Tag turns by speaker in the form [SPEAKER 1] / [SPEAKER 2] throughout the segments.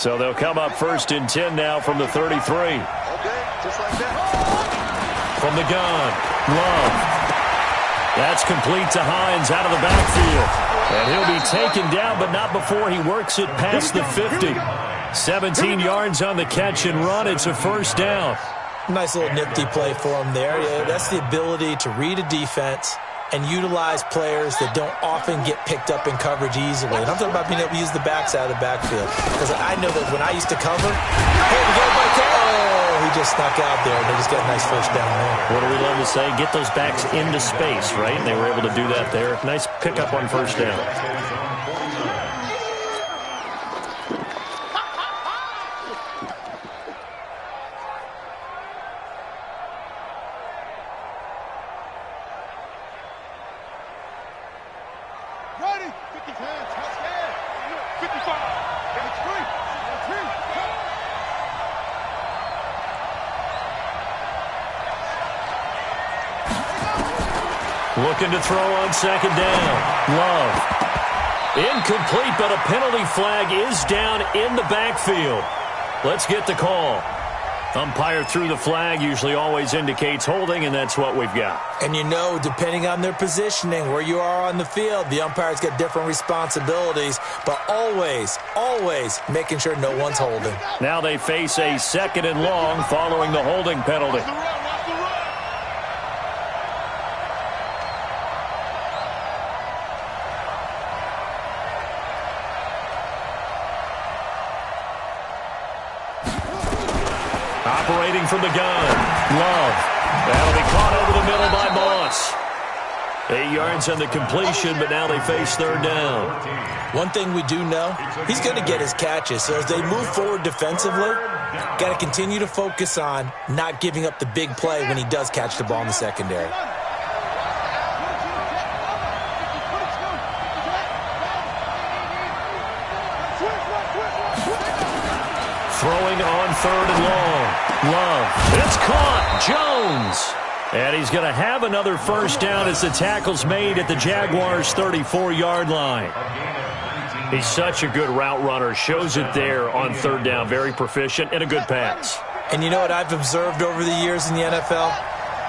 [SPEAKER 1] So they'll come up 1st and 10 now from the 33.
[SPEAKER 2] Okay, just like that.
[SPEAKER 1] From the gun, Love. That's complete to Hines out of the backfield. And he'll be taken down, but not before he works it past the 50. 17 yards on the catch and run. It's a 1st down.
[SPEAKER 3] Nice little nifty play for him there. Yeah, that's the ability to read a defense and utilize players that don't often get picked up in coverage easily. And I'm talking about being able to use the backs out of the backfield. Because I know that when I used to cover, hey, we got it by he just snuck out there, and they just got a nice 1st down there.
[SPEAKER 1] What do we love to say? Get those backs into space, right? And they were able to do that there. Nice pickup on 1st down. Looking to throw on 2nd down. Love. Incomplete, but a penalty flag is down in the backfield. Let's get the call. Umpire threw the flag, usually always indicates holding, and that's what we've got.
[SPEAKER 3] And you know, depending on their positioning, where you are on the field, the umpire's got different responsibilities, but always, always making sure no one's holding.
[SPEAKER 1] Now they face a 2nd and long following the holding penalty. Operating from the gun, Love. That'll be caught over the middle by Moss. 8 yards on the completion, but now they face 3rd down.
[SPEAKER 3] One thing we do know, he's going to get his catches. So as they move forward defensively, got to continue to focus on not giving up the big play when he does catch the ball in the secondary.
[SPEAKER 1] Throwing on 3rd and long. Love. It's caught. Jones. And he's going to have another 1st down as the tackle's made at the Jaguars' 34-yard line. He's such a good route runner. Shows it there on 3rd down. Very proficient and a good pass.
[SPEAKER 3] And you know what I've observed over the years in the NFL?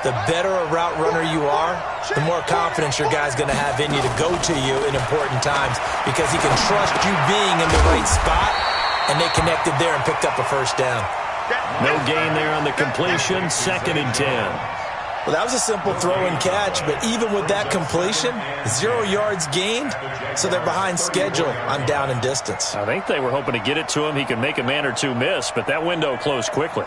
[SPEAKER 3] The better a route runner you are, the more confidence your guy's going to have in you to go to you in important times because he can trust you being in the right spot. And they connected there and picked up a 1st down.
[SPEAKER 1] No gain there on the completion. 2nd and 10.
[SPEAKER 3] Well, that was a simple throw and catch, but even with that completion, 0 yards gained, so they're behind schedule on down and distance.
[SPEAKER 1] I think they were hoping to get it to him. He could make a man or two miss, but that window closed quickly.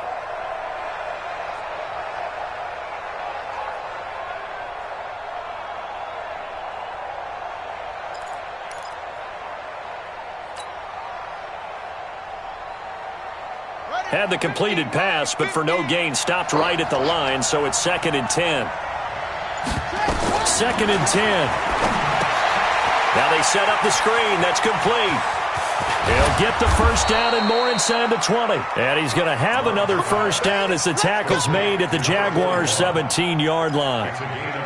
[SPEAKER 1] Had the completed pass, but for no gain, stopped right at the line, so it's 2nd and 10. 2nd and 10. Now they set up the screen. That's complete. He'll get the 1st down and more inside the 20. And he's going to have another 1st down as the tackle's made at the Jaguars' 17-yard line.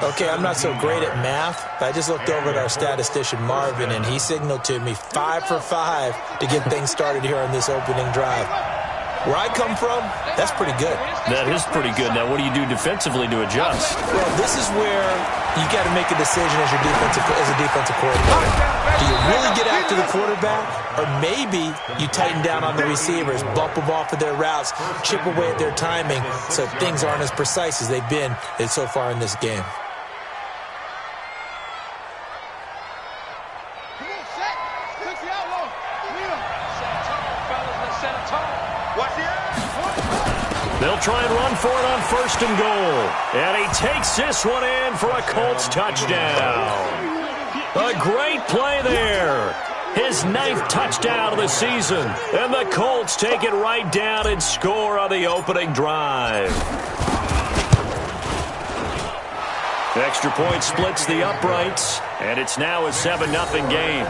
[SPEAKER 3] Okay, I'm not so great at math, but I just looked over at our statistician, Marvin, and he signaled to me 5 for 5 to get things started here on this opening drive. Where I come from, that's pretty good.
[SPEAKER 1] That is pretty good. Now, what do you do defensively to adjust?
[SPEAKER 3] Well, this is where you got to make a decision as a defensive coordinator. Do you really get after the quarterback, or maybe you tighten down on the receivers, bump them off of their routes, chip away at their timing, so things aren't as precise as they've been so far in this game?
[SPEAKER 1] They'll try and run for it on 1st and goal. And he takes this one in for a Colts touchdown. A great play there. His 9th touchdown of the season. And the Colts take it right down and score on the opening drive. Extra point splits the uprights. And it's now a 7-0 game.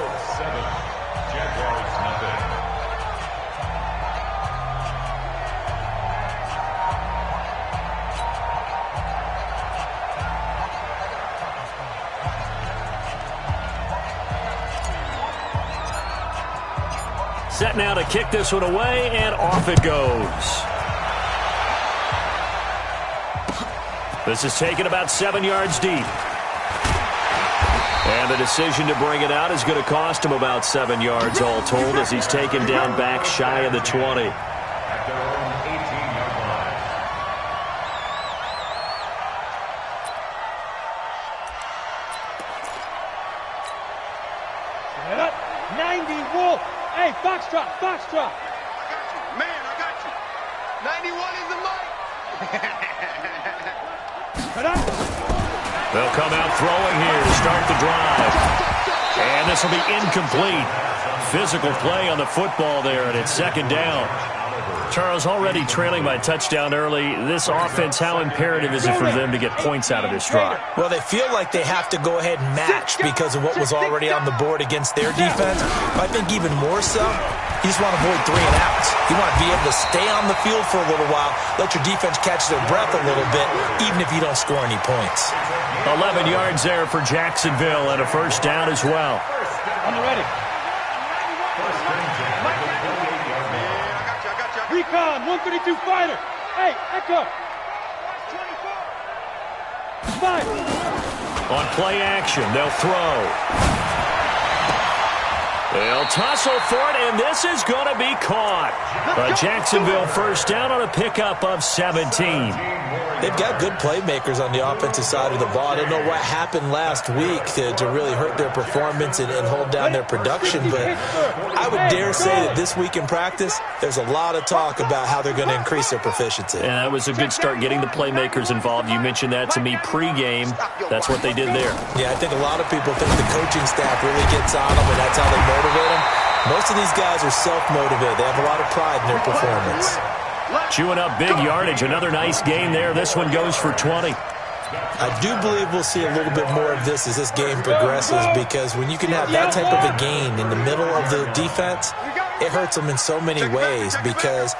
[SPEAKER 1] Set now to kick this one away, and off it goes. This is taken about 7 yards deep. And the decision to bring it out is going to cost him about 7 yards all told as he's taken down back shy of the 20.
[SPEAKER 4] Foxtrot, Foxtrot.
[SPEAKER 2] Man, I got you. 91 is the mic.
[SPEAKER 1] They'll come out throwing here to start the drive. And this will be incomplete. Physical play on the football there, and it's second down. Charles, already trailing by touchdown early. This offense, how imperative is it for them to get points out of this drive?
[SPEAKER 3] Well, they feel like they have to go ahead and match because of what was already on the board against their defense. But I think even more so, you just want to avoid 3 and outs. You want to be able to stay on the field for a little while, let your defense catch their breath a little bit, even if you don't score any points.
[SPEAKER 1] 11 yards there for Jacksonville and a first down as well.
[SPEAKER 4] On the ready. Recon, 132 fighter. Hey, Echo. 5.
[SPEAKER 1] On play action, they'll throw. They'll tussle for it, and this is going to be caught. A Jacksonville first down on a pickup of 17.
[SPEAKER 3] They've got good playmakers on the offensive side of the ball. I don't know what happened last week to really hurt their performance and hold down their production, but I would dare say that this week in practice, there's a lot of talk about how they're going to increase their proficiency.
[SPEAKER 1] Yeah, that was a good start getting the playmakers involved. You mentioned that to me pregame. That's what they did there.
[SPEAKER 3] Yeah, I think a lot of people think the coaching staff really gets on them, and that's how they motivate them. Most of these guys are self-motivated. They have a lot of pride in their performance.
[SPEAKER 1] Chewing up big yardage. Another nice gain there. This one goes for 20.
[SPEAKER 3] I do believe we'll see a little bit more of this as this game progresses, because when you can have that type of a gain in the middle of the defense, it hurts them in so many ways, because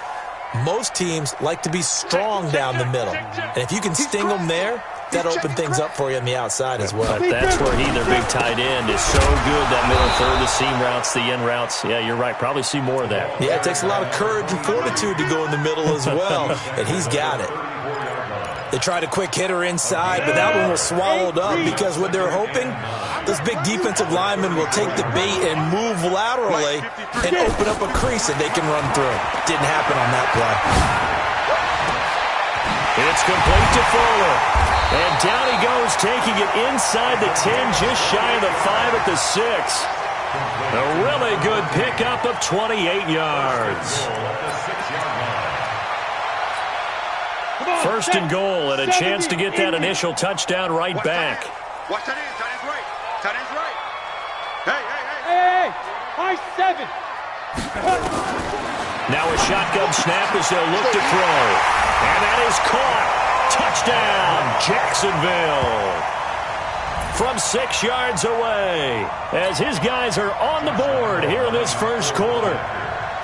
[SPEAKER 3] most teams like to be strong down the middle. And if you can sting them there, that open things up for you on the outside as well.
[SPEAKER 1] But that's where their big tight end, is so good. That middle third, the seam routes, the end routes. Yeah, you're right. Probably see more of that.
[SPEAKER 3] Yeah, it takes a lot of courage and fortitude to go in the middle as well, and he's got it. They tried a quick hitter inside, but that one was swallowed up because what they're hoping, those big defensive linemen will take the bait and move laterally and open up a crease that they can run through. Didn't happen on that play.
[SPEAKER 1] It's complete to Fuller. And down he goes, taking it inside the 10, just shy of the 5 at the 6. A really good pickup of 28 yards. First and goal, and a chance to get that initial touchdown right back.
[SPEAKER 2] Watch that in. Tight end's right. Tight end's right. Hey.
[SPEAKER 4] Hey, high 7.
[SPEAKER 1] Now a shotgun snap as they'll look to throw. And that is caught. Touchdown, Jacksonville. From 6 yards away, as his guys are on the board here in this first quarter.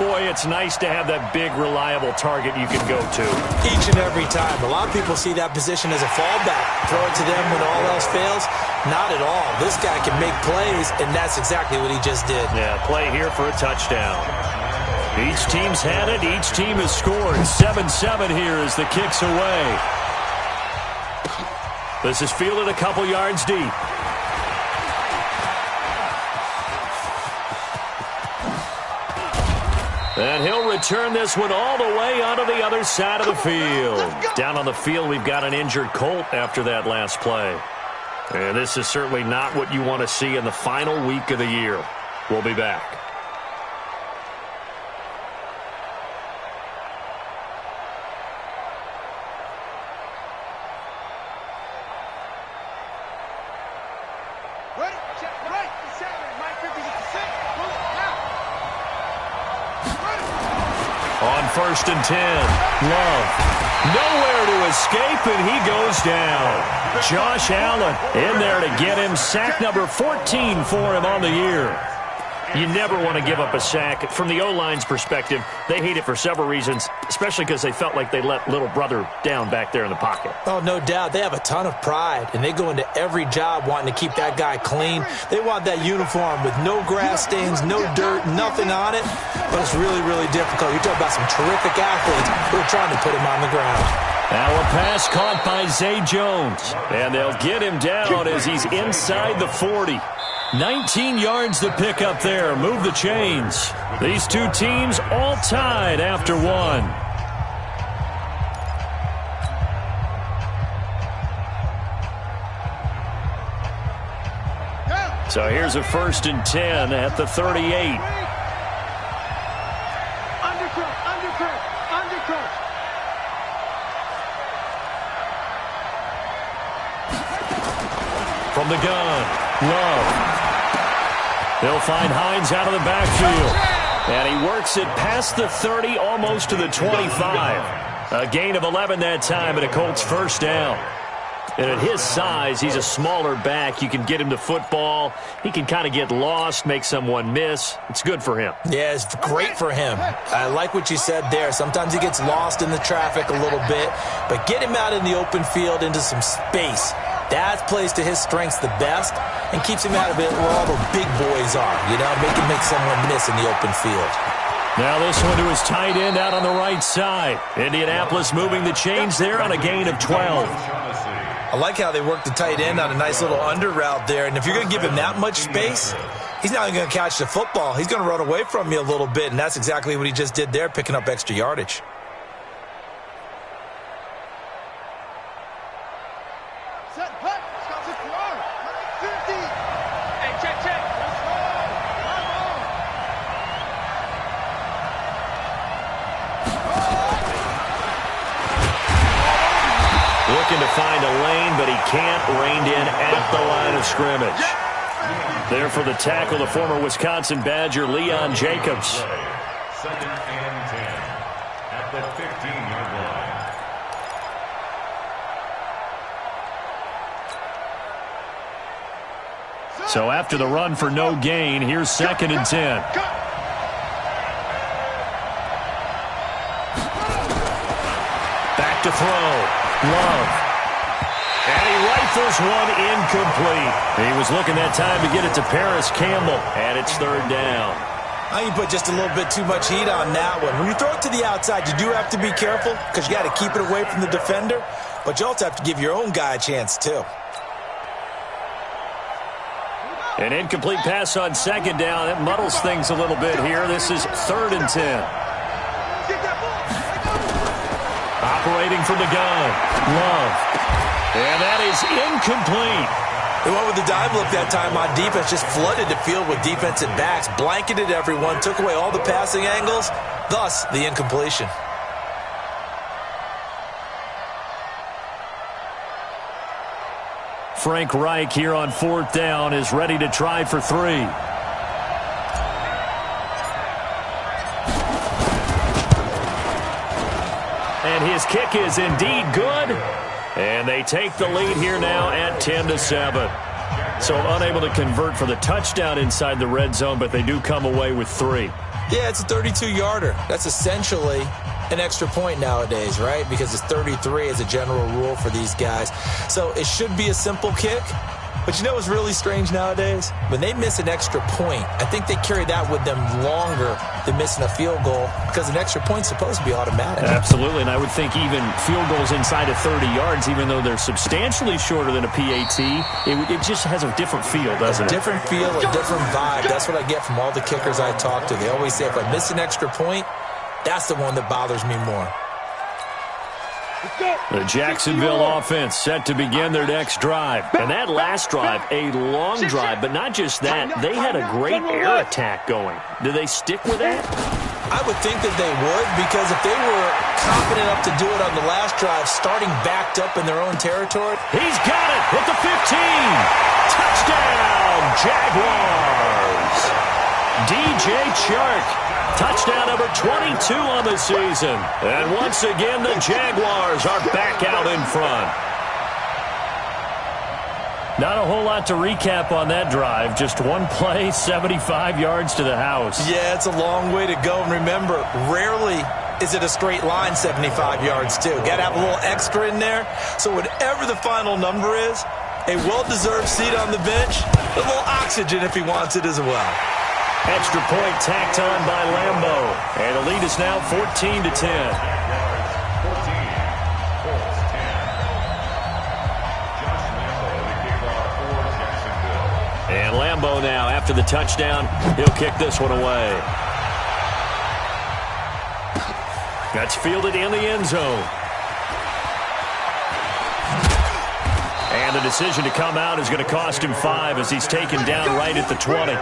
[SPEAKER 1] Boy, it's nice to have that big, reliable target you can go to.
[SPEAKER 3] Each and every time. A lot of people see that position as a fallback. Throw it to them when all else fails. Not at all. This guy can make plays, and that's exactly what he just did.
[SPEAKER 1] Yeah, play here for a touchdown. Each team's had it. Each team has scored. 7-7 here as the kick's away. This is fielded a couple yards deep. And he'll return this one all the way onto the other side of the field. Down on the field, we've got an injured Colt after that last play. And this is certainly not what you want to see in the final week of the year. We'll be back. On first and 10, Love. Nowhere to escape, and he goes down. Josh Allen in there to get him. Sack number 14 for him on the year. You never want to give up a sack. From the O-line's perspective, they hate it for several reasons, especially because they felt like they let little brother down back there in the pocket.
[SPEAKER 3] Oh, no doubt. They have a ton of pride, and they go into every job wanting to keep that guy clean. They want that uniform with no grass stains, no dirt, nothing on it, but it's really, really difficult. You're talking about some terrific athletes who are trying to put him on the ground.
[SPEAKER 1] Now a pass caught by Zay Jones, and they'll get him down as he's inside the 40. 19 yards to pick up there. Move the chains. These two teams all tied after one. So here's a 1st and 10 at the 38. From the gun, Love. They'll find Hines out of the backfield. And he works it past the 30, almost to the 25. A gain of 11 that time, and a Colts first down. And at his size, he's a smaller back. You can get him to football. He can kind of get lost, make someone miss. It's good for him.
[SPEAKER 3] Yeah, it's great for him. I like what you said there. Sometimes he gets lost in the traffic a little bit, but get him out in the open field into some space. That plays to his strengths the best and keeps him out of it where all the big boys are, you know, make someone miss in the open field.
[SPEAKER 1] Now this one to his tight end out on the right side. Indianapolis moving the chains there on a gain of 12.
[SPEAKER 3] I like how they work the tight end on a nice little under route there, and if you're going to give him that much space, he's not going to catch the football. He's going to run away from you a little bit, and that's exactly what he just did there, picking up extra yardage.
[SPEAKER 1] Looking to find a lane, but he can't. Reined in at the line of scrimmage. There for the tackle, the former Wisconsin Badger, Leon Jacobs.
[SPEAKER 5] 2nd and 10 at the 15-yard line.
[SPEAKER 1] So after the run for no gain, here's 2nd and 10. Back to throw. Love. And he rifles one incomplete. He was looking that time to get it to Paris Campbell, and it's 3rd down.
[SPEAKER 3] I think you put just a little bit too much heat on that one. When you throw it to the outside, you do have to be careful because you got to keep it away from the defender, but you also have to give your own guy a chance too.
[SPEAKER 1] An incomplete pass on 2nd down. It muddles things a little bit here. This is 3rd and 10. Operating from the gun, Love. And that is incomplete.
[SPEAKER 3] They went with the dive look that time on defense, just flooded the field with defensive backs, blanketed everyone, took away all the passing angles, thus the incompletion.
[SPEAKER 1] Frank Reich here on 4th down is ready to try for 3. And his kick is indeed good. And they take the lead here now at 10-7. So unable to convert for the touchdown inside the red zone, but they do come away with 3.
[SPEAKER 3] Yeah, it's a 32-yarder. That's essentially an extra point nowadays, right? Because it's 33 as a general rule for these guys. So it should be a simple kick. But you know what's really strange nowadays? When they miss an extra point, I think they carry that with them longer than missing a field goal because an extra point's supposed to be automatic.
[SPEAKER 1] Absolutely, and I would think even field goals inside of 30 yards, even though they're substantially shorter than a PAT, it just has a different feel, doesn't it?
[SPEAKER 3] A different feel, a different vibe. That's what I get from all the kickers I talk to. They always say if I miss an extra point, that's the one that bothers me more.
[SPEAKER 1] The Jacksonville offense set to begin their next drive. And that last drive, a long drive, but not just that. They had a great air attack going. Do they stick with that?
[SPEAKER 3] I would think that they would, because if they were confident enough to do it on the last drive, starting backed up in their own territory.
[SPEAKER 1] He's got it at the 15. Touchdown, Jaguars. DJ Chark. Touchdown number 22 on the season. And once again, the Jaguars are back out in front. Not a whole lot to recap on that drive. Just one play, 75 yards to the house.
[SPEAKER 3] Yeah, it's a long way to go. And remember, rarely is it a straight line 75 yards, too. Got to have a little extra in there. So whatever the final number is, a well-deserved seat on the bench, a little oxygen if he wants it as well.
[SPEAKER 1] Extra point tacked on by Lambeau. And the lead is now 14-10. And Lambeau now, after the touchdown, he'll kick this one away. That's fielded in the end zone. And the decision to come out is going to cost him 5 as he's taken down right at the 20.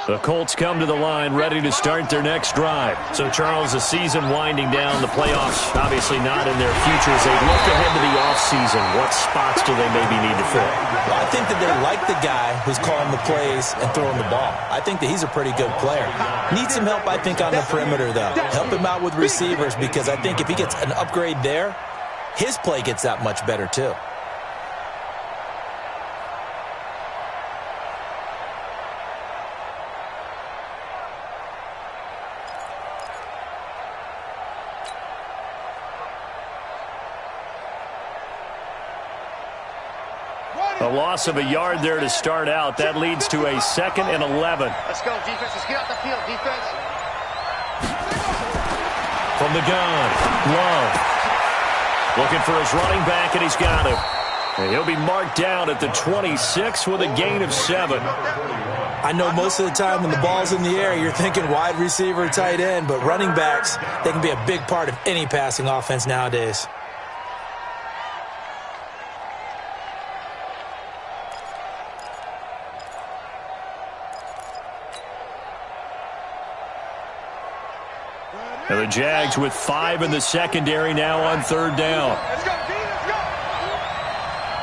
[SPEAKER 1] The Colts come to the line ready to start their next drive. So, Charles, the season winding down, the playoffs obviously not in their future. As they look ahead to the offseason, what spots do they maybe need to fill?
[SPEAKER 3] Well, I think that they like the guy who's calling the plays and throwing the ball. I think that he's a pretty good player. Needs some help, I think, on the perimeter, though. Help him out with receivers because I think if he gets an upgrade there, his play gets that much better, too.
[SPEAKER 1] A loss of a yard there to start out. That leads to a 2nd and 11.
[SPEAKER 2] Let's go, defense. Let's get out the field, defense.
[SPEAKER 1] From the gun, Love. Looking for his running back, and he's got him. And he'll be marked down at the 26 with a gain of 7.
[SPEAKER 3] I know most of the time when the ball's in the air, you're thinking wide receiver, tight end, but running backs, they can be a big part of any passing offense nowadays.
[SPEAKER 1] And the Jags with 5 in the secondary now on 3rd down.
[SPEAKER 2] Let's go, D. Let's go.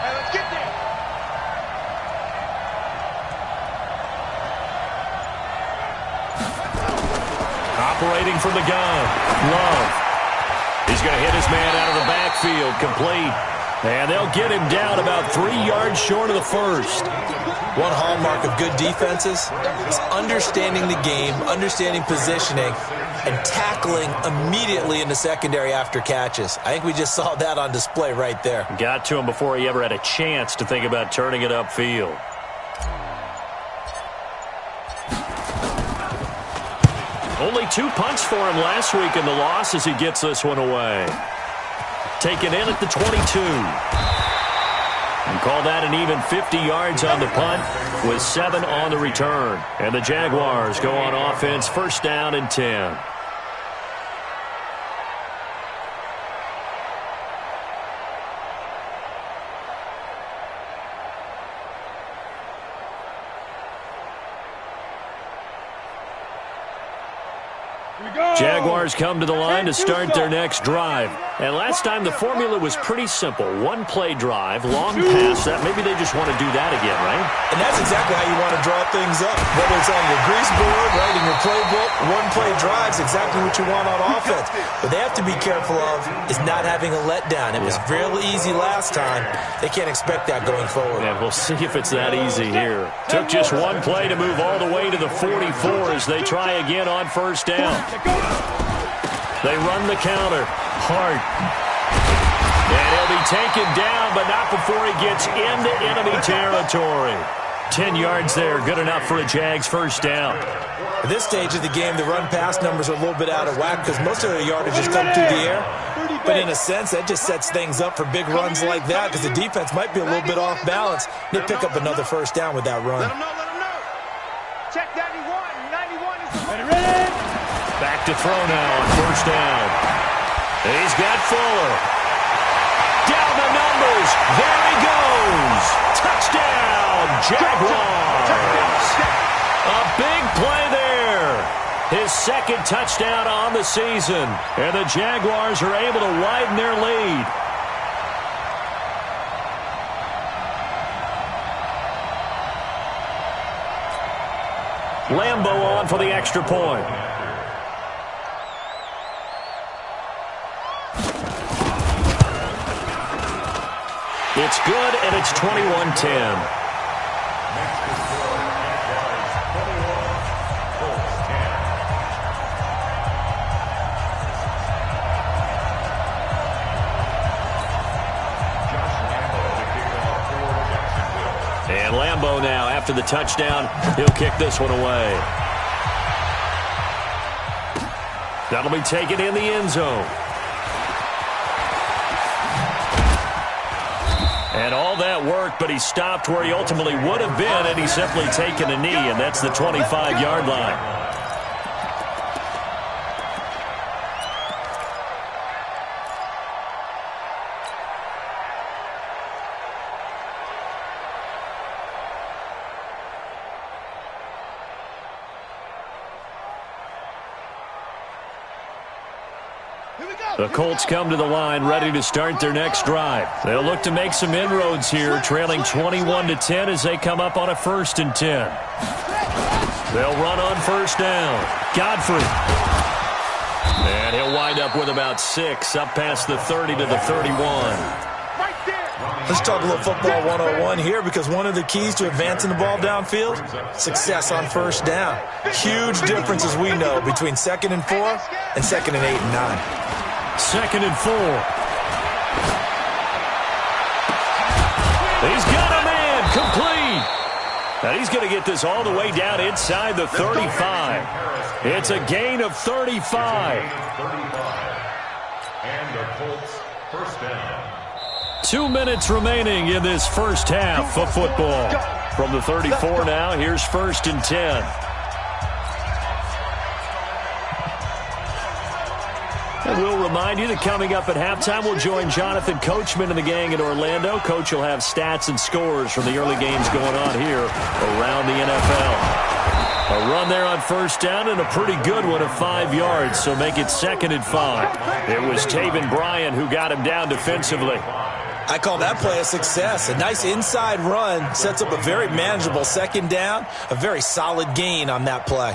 [SPEAKER 2] Hey, let's get there.
[SPEAKER 1] Operating from the gun, Love. He's going to hit his man out of the backfield, complete. And they'll get him down about 3 yards short of the first.
[SPEAKER 3] One hallmark of good defenses is understanding the game, understanding positioning, and tackling immediately in the secondary after catches. I think we just saw that on display right there.
[SPEAKER 1] Got to him before he ever had a chance to think about turning it upfield. Only 2 punts for him last week in the loss as he gets this one away. Taken in at the 22. And call that an even 50 yards on the punt with 7 on the return. And the Jaguars go on offense, 1st down and 10. Jaguars come to the line to start their next drive. And last time the formula was pretty simple. 1-play drive, long pass. That maybe they just want to do that again, right?
[SPEAKER 3] And that's exactly how you want to draw things up. Whether it's on your grease board, right, in your playbook, 1-play drives, exactly what you want on offense. What they have to be careful of is not having a letdown. It was real easy last time. They can't expect that going forward.
[SPEAKER 1] And we'll see if it's that easy here. Took just 1 play to move all the way to the 44 as they try again on 1st down. They run the counter. Hart. And he'll be taken down, but not before he gets into enemy territory. 10 yards there, good enough for a Jags 1st down.
[SPEAKER 3] At this stage of the game, the run-pass numbers are a little bit out of whack because most of the yardage has come through the air. But in a sense, that just sets things up for big runs like that because the defense might be a little bit off balance. They pick up another 1st down with that run.
[SPEAKER 2] Let them know, let them know. Check 91. 91 is the...
[SPEAKER 4] Ready?
[SPEAKER 1] Back to throw now on 1st down. He's got Fuller. Down the numbers. There he goes. Touchdown. second touchdown on the season. And the Jaguars are able to widen their lead. Lambo on for the extra point. It's good, and it's 21-10. And Lambo now, after the touchdown, he'll kick this one away. That'll be taken in the end zone. And all that work, but he stopped where he ultimately would have been, and he's simply taken a knee, and that's the 25-yard line. The Colts come to the line, ready to start their next drive. They'll look to make some inroads here, trailing 21-10 as they come up on a 1st and 10. They'll run on first down. Godfrey. And he'll wind up with about 6, up past the 30 to the 31.
[SPEAKER 3] Let's talk a little football 101 here, because one of the keys to advancing the ball downfield, success on first down. Huge difference, as we know, between 2nd and 4 and 2nd and 8 and 9.
[SPEAKER 1] 2nd and 4. He's got a man complete. And he's going to get this all the way down inside the 35. It's a gain of 35.
[SPEAKER 5] And the Colts first down.
[SPEAKER 1] 2 minutes remaining in this first half of football. From the 34 now, here's 1st and 10. And we'll remind you that coming up at halftime, we'll join Jonathan Coachman and the gang in Orlando. Coach will have stats and scores from the early games going on here around the NFL. A run there on first down and a pretty good one of 5 yards, so make it 2nd and 5. It was Taven Bryan who got him down defensively.
[SPEAKER 3] I call that play a success. A nice inside run sets up a very manageable 2nd down, a very solid gain on that play.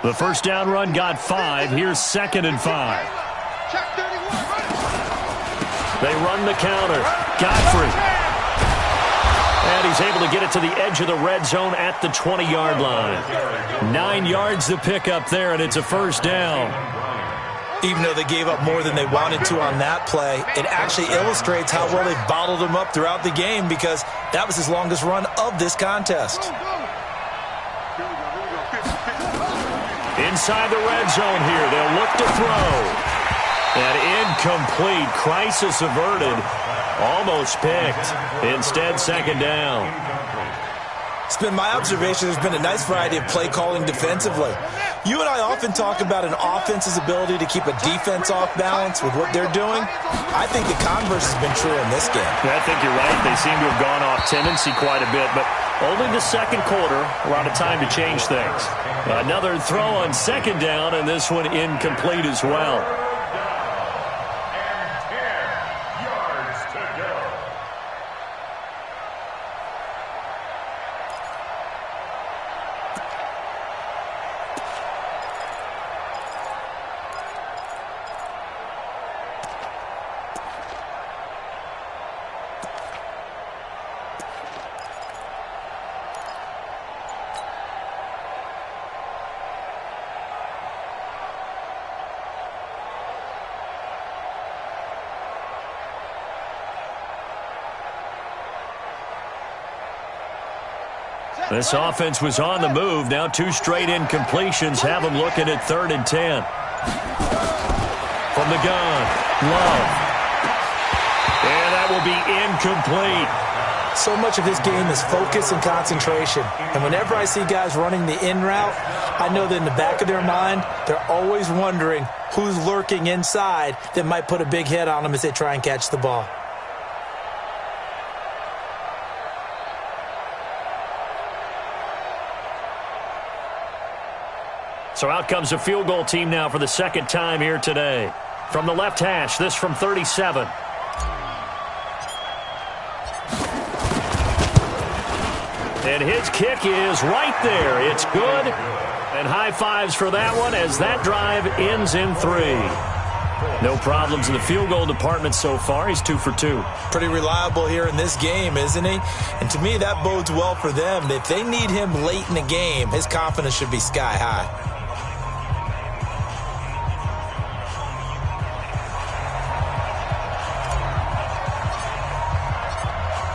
[SPEAKER 1] The first down run got 5. Here's 2nd and 5. They run the counter. Godfrey. And he's able to get it to the edge of the red zone at the 20-yard line. 9 yards to pick up there, and it's a first down.
[SPEAKER 3] Even though they gave up more than they wanted to on that play, it actually illustrates how well they bottled him up throughout the game, because that was his longest run of this contest.
[SPEAKER 1] Inside the red zone here, they'll look to throw. And incomplete. Crisis averted. Almost picked. Instead, 2nd down.
[SPEAKER 3] It's been my observation there's been a nice variety of play calling defensively. You and I often talk about an offense's ability to keep a defense off balance with what they're doing. I think the converse has been true in this game.
[SPEAKER 1] Yeah, I think you're right. They seem to have gone off tendency quite a bit, but only the 2nd quarter, a lot of time to change things. Another throw on 2nd down, and this one incomplete as well. This offense was on the move. Now 2 straight incompletions have them looking at 3rd and 10. From the gun, Love. And that will be incomplete.
[SPEAKER 3] So much of his game is focus and concentration. And whenever I see guys running the in route, I know that in the back of their mind, they're always wondering who's lurking inside that might put a big hit on them as they try and catch the ball.
[SPEAKER 1] So out comes a field goal team now for the second time here today. From the left hash, this from 37. And his kick is right there. It's good. And high fives for that one as that drive ends in 3. No problems in the field goal department so far. He's 2 for 2.
[SPEAKER 3] Pretty reliable here in this game, isn't he? And to me, that bodes well for them. If they need him late in the game, his confidence should be sky high.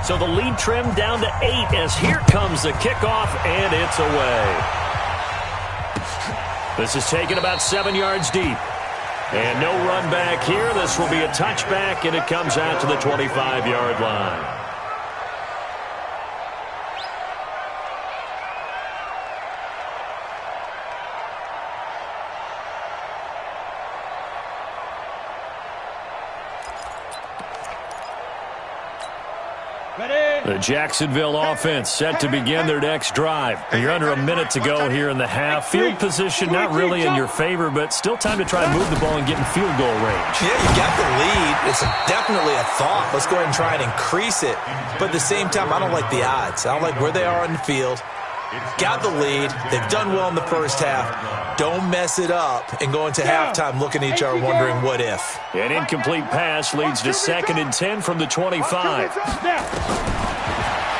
[SPEAKER 1] So the lead trimmed down to 8 as here comes the kickoff, and it's away. This is taken about 7 yards deep. And no run back here. This will be a touchback, and it comes out to the 25-yard line. The Jacksonville offense set to begin their next drive. You're under a minute to go here in the half. Field position not really in your favor, but still time to try and move the ball and get in field goal range.
[SPEAKER 3] Yeah, you got the lead. It's definitely a thought. Let's go ahead and try and increase it. But at the same time, I don't like the odds. I don't like where they are on the field. Got the lead. They've done well in the first half. Don't mess it up and go into halftime looking at each other wondering what if.
[SPEAKER 1] An incomplete pass leads to 2nd and 10 from the 25.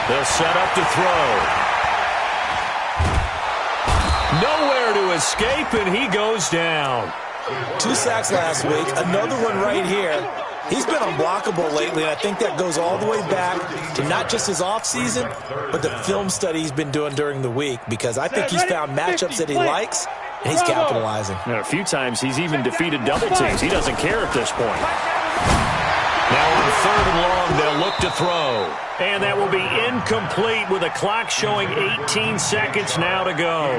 [SPEAKER 1] They'll set up to throw. Nowhere to escape, and he goes down.
[SPEAKER 3] 2 sacks last week. Another one right here. He's been unblockable lately, and I think that goes all the way back to not just his offseason, but the film study he's been doing during the week, because I think he's found matchups that he likes, and he's capitalizing.
[SPEAKER 1] A few times he's even defeated double teams. He doesn't care at this point. Now on 3rd and long, they'll look to throw. And that will be incomplete with a clock showing 18 seconds now to go.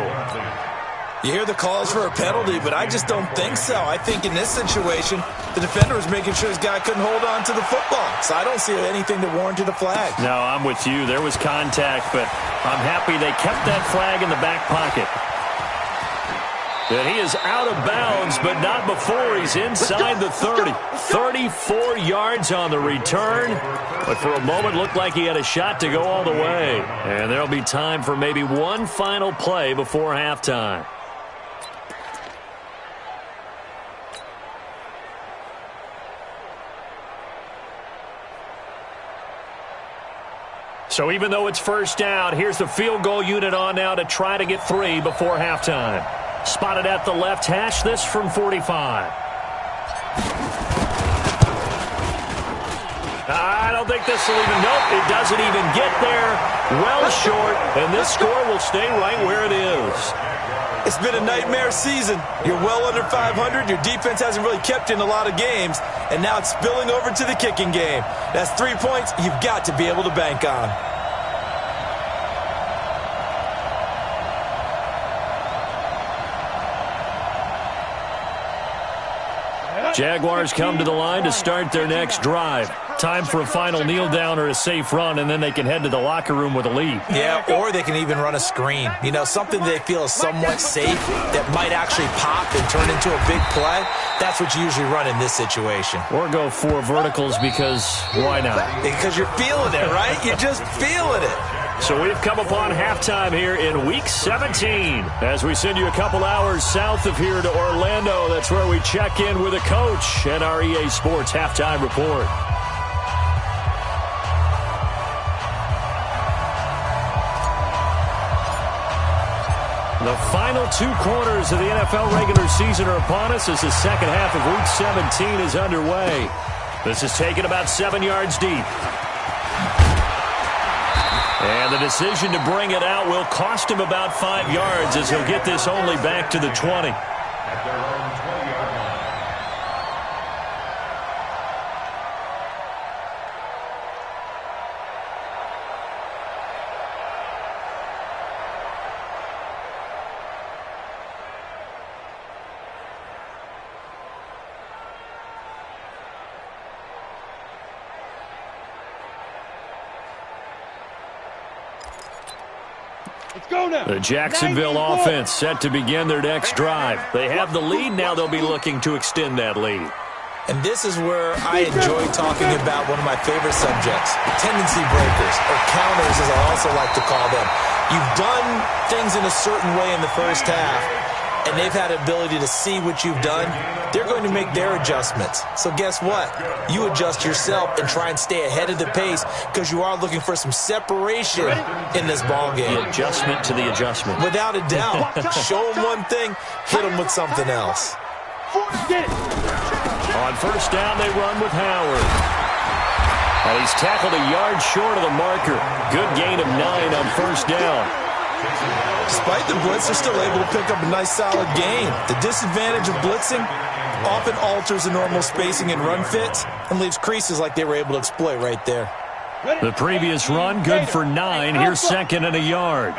[SPEAKER 3] You hear the calls for a penalty, but I just don't think so. I think in this situation, the defender was making sure his guy couldn't hold on to the football. So I don't see anything that warranted a flag.
[SPEAKER 1] No, I'm with you. There was contact, but I'm happy they kept that flag in the back pocket. And he is out of bounds, but not before he's inside the 30. 34 yards on the return, but for a moment looked like he had a shot to go all the way. And there'll be time for maybe one final play before halftime. So even though it's first down, here's the field goal unit on now to try to get 3 before halftime. Spotted at the left hash, this from 45. I don't think this will even, nope, it doesn't even get there. Well short, and this score will stay right where it is.
[SPEAKER 3] It's been a nightmare season. You're well under 500. Your defense hasn't really kept you in a lot of games, and now it's spilling over to the kicking game. That's 3 points you've got to be able to bank on.
[SPEAKER 1] Jaguars come to the line to start their next drive. Time for a final kneel down or a safe run, and then they can head to the locker room with a lead.
[SPEAKER 3] Yeah, or they can even run a screen. You know, something they feel is somewhat safe that might actually pop and turn into a big play. That's what you usually run in this situation.
[SPEAKER 1] Or go 4 verticals because why not?
[SPEAKER 3] Because you're feeling it, right? You're just feeling it.
[SPEAKER 1] So we've come upon halftime here in Week 17. As we send you a couple hours south of here to Orlando, that's where we check in with a coach at our EA Sports Halftime Report. The final 2 quarters of the NFL regular season are upon us as the second half of Week 17 is underway. This is taken about 7 yards deep. And the decision to bring it out will cost him about 5 yards as he'll get this only back to the 20.
[SPEAKER 5] At their own 20-yard line.
[SPEAKER 4] Go now.
[SPEAKER 1] The Jacksonville
[SPEAKER 4] 91.
[SPEAKER 1] offense set to begin their next drive. They have the lead. Now they'll be looking to extend that lead.
[SPEAKER 3] And this is where I enjoy talking about one of my favorite subjects, tendency breakers, or counters as I also like to call them. You've done things in a certain way in the first half, and they've had the ability to see what you've done. They're going to make their adjustments. So guess what? You adjust yourself and try and stay ahead of the pace because you are looking for some separation in this ball game.
[SPEAKER 1] The adjustment to the adjustment.
[SPEAKER 3] Without a doubt. Show them one thing, hit them with something else.
[SPEAKER 4] Get it.
[SPEAKER 1] On first down, they run with Howard. And he's tackled a yard short of the marker. Good gain of 9 on first down.
[SPEAKER 3] Despite the blitz, they're still able to pick up a nice, solid gain. The disadvantage of blitzing often alters the normal spacing and run fits and leaves creases like they were able to exploit right there.
[SPEAKER 1] The previous run, good for 9. Here's second and a yard.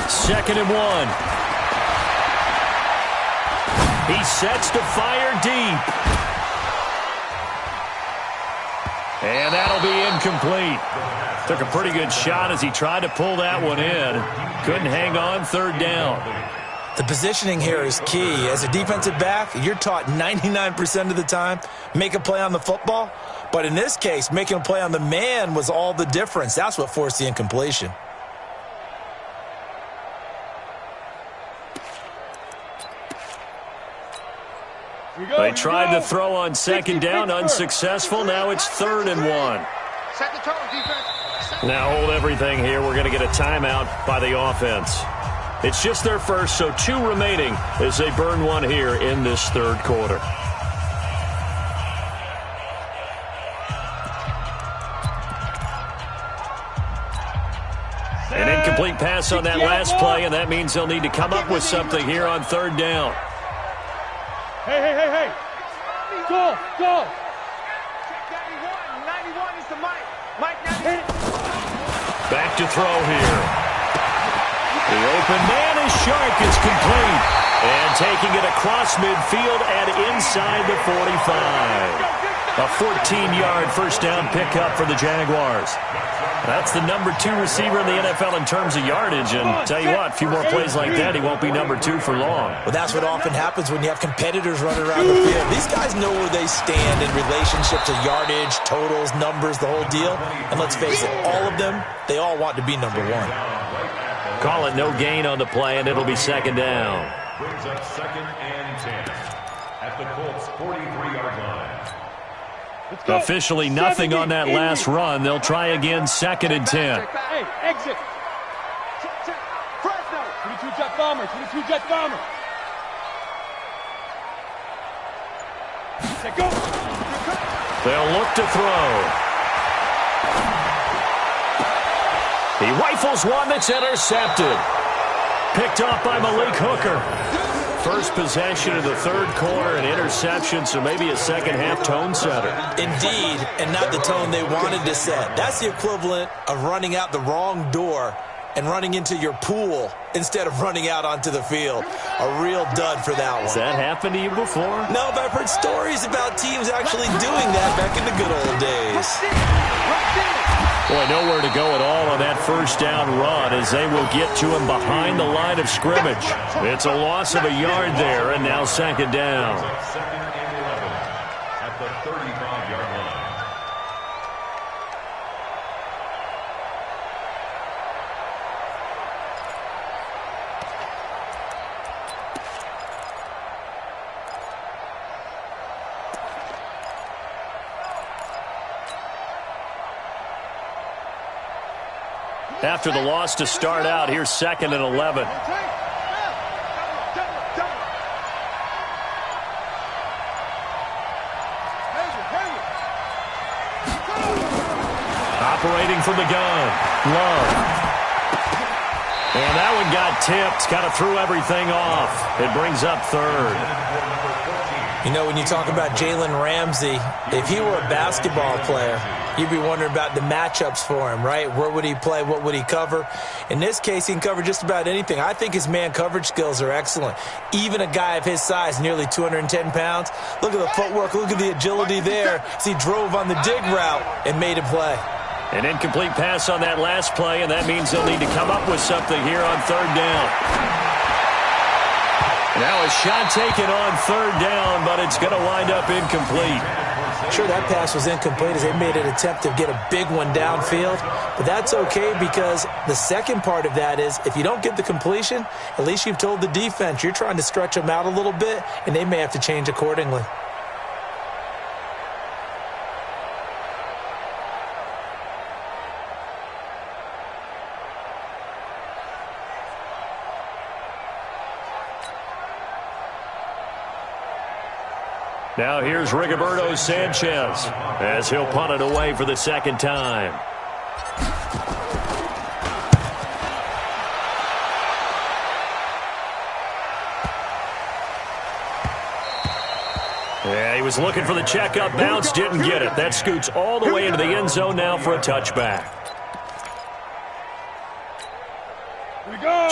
[SPEAKER 1] Second and 1. He sets to fire deep. And that'll be incomplete. Took a pretty good shot as he tried to pull that one in. Couldn't hang on third down.
[SPEAKER 3] The positioning here is key. As a defensive back, you're taught 99% of the time, make a play on the football. But in this case, making a play on the man was all the difference. That's what forced the incompletion.
[SPEAKER 1] They tried to throw on second down, unsuccessful. Now it's third and 1.
[SPEAKER 2] Set the tone, defense.
[SPEAKER 1] Now hold everything here. We're going to get a timeout by the offense. It's just their first, so 2 remaining as they burn one here in this third quarter. An incomplete pass on that last play, and that means they'll need to come up with something here on third down.
[SPEAKER 4] Hey. Go.
[SPEAKER 2] 91 is the Mike. Mike 91.
[SPEAKER 1] Back to throw here. The open man is Shark. It's complete. And taking it across midfield and inside the 45. A 14-yard first down pickup for the Jaguars. That's the number 2 receiver in the NFL in terms of yardage. And tell you what, a few more plays like that, he won't be number 2 for long.
[SPEAKER 3] Well, that's what often happens when you have competitors running around the field. These guys know where they stand in relationship to yardage, totals, numbers, the whole deal. And let's face it, all of them, they all want to be number 1.
[SPEAKER 1] Call it no gain on the play, and it'll be second down.
[SPEAKER 5] Brings up second and 10 at the Colts' 43-yard line.
[SPEAKER 1] Officially nothing on that last run. They'll try again, second and 10.
[SPEAKER 4] Hey, exit.
[SPEAKER 2] Fresno.
[SPEAKER 4] 22 jet bomber. Set, go.
[SPEAKER 1] They'll look to throw. He rifles one that's intercepted. Picked off by Malik Hooker. First possession of the third quarter, an interception, so maybe a second-half tone setter.
[SPEAKER 3] Indeed, and not the tone they wanted to set. That's the equivalent of running out the wrong door and running into your pool instead of running out onto the field. A real dud for that one.
[SPEAKER 1] Has that happened to you before?
[SPEAKER 3] No, but I've heard stories about teams actually doing that back in the good old days.
[SPEAKER 1] Boy, nowhere to go at all on that first down run as they will get to him behind the line of scrimmage. It's a loss of a yard there, and now second down.
[SPEAKER 5] Second and 11 at the 35-yard line.
[SPEAKER 1] After the loss to start out, here's second and 11. Operating from the gun, Love. And that one got tipped, kind of threw everything off. It brings up third.
[SPEAKER 3] You know, when you talk about Jalen Ramsey, if he were a basketball player, you'd be wondering about the matchups for him, right? Where would he play? What would he cover? In this case, he can cover just about anything. I think his man coverage skills are excellent. Even a guy of his size, nearly 210 pounds, look at the footwork, look at the agility there as he drove on the dig route and made a play.
[SPEAKER 1] An incomplete pass on that last play, and that means they'll need to come up with something here on third down. Now a shot taken on third down, but it's going to wind up incomplete.
[SPEAKER 3] Sure, that pass was incomplete as they made an attempt to get a big one downfield, but that's okay because the second part of that is if you don't get the completion, at least you've told the defense you're trying to stretch them out a little bit, and they may have to change accordingly.
[SPEAKER 1] Now here's Rigoberto Sanchez as he'll punt it away for the second time. Yeah, he was looking for the checkup bounce, didn't get it. That scoots all the way into the end zone now for a touchback.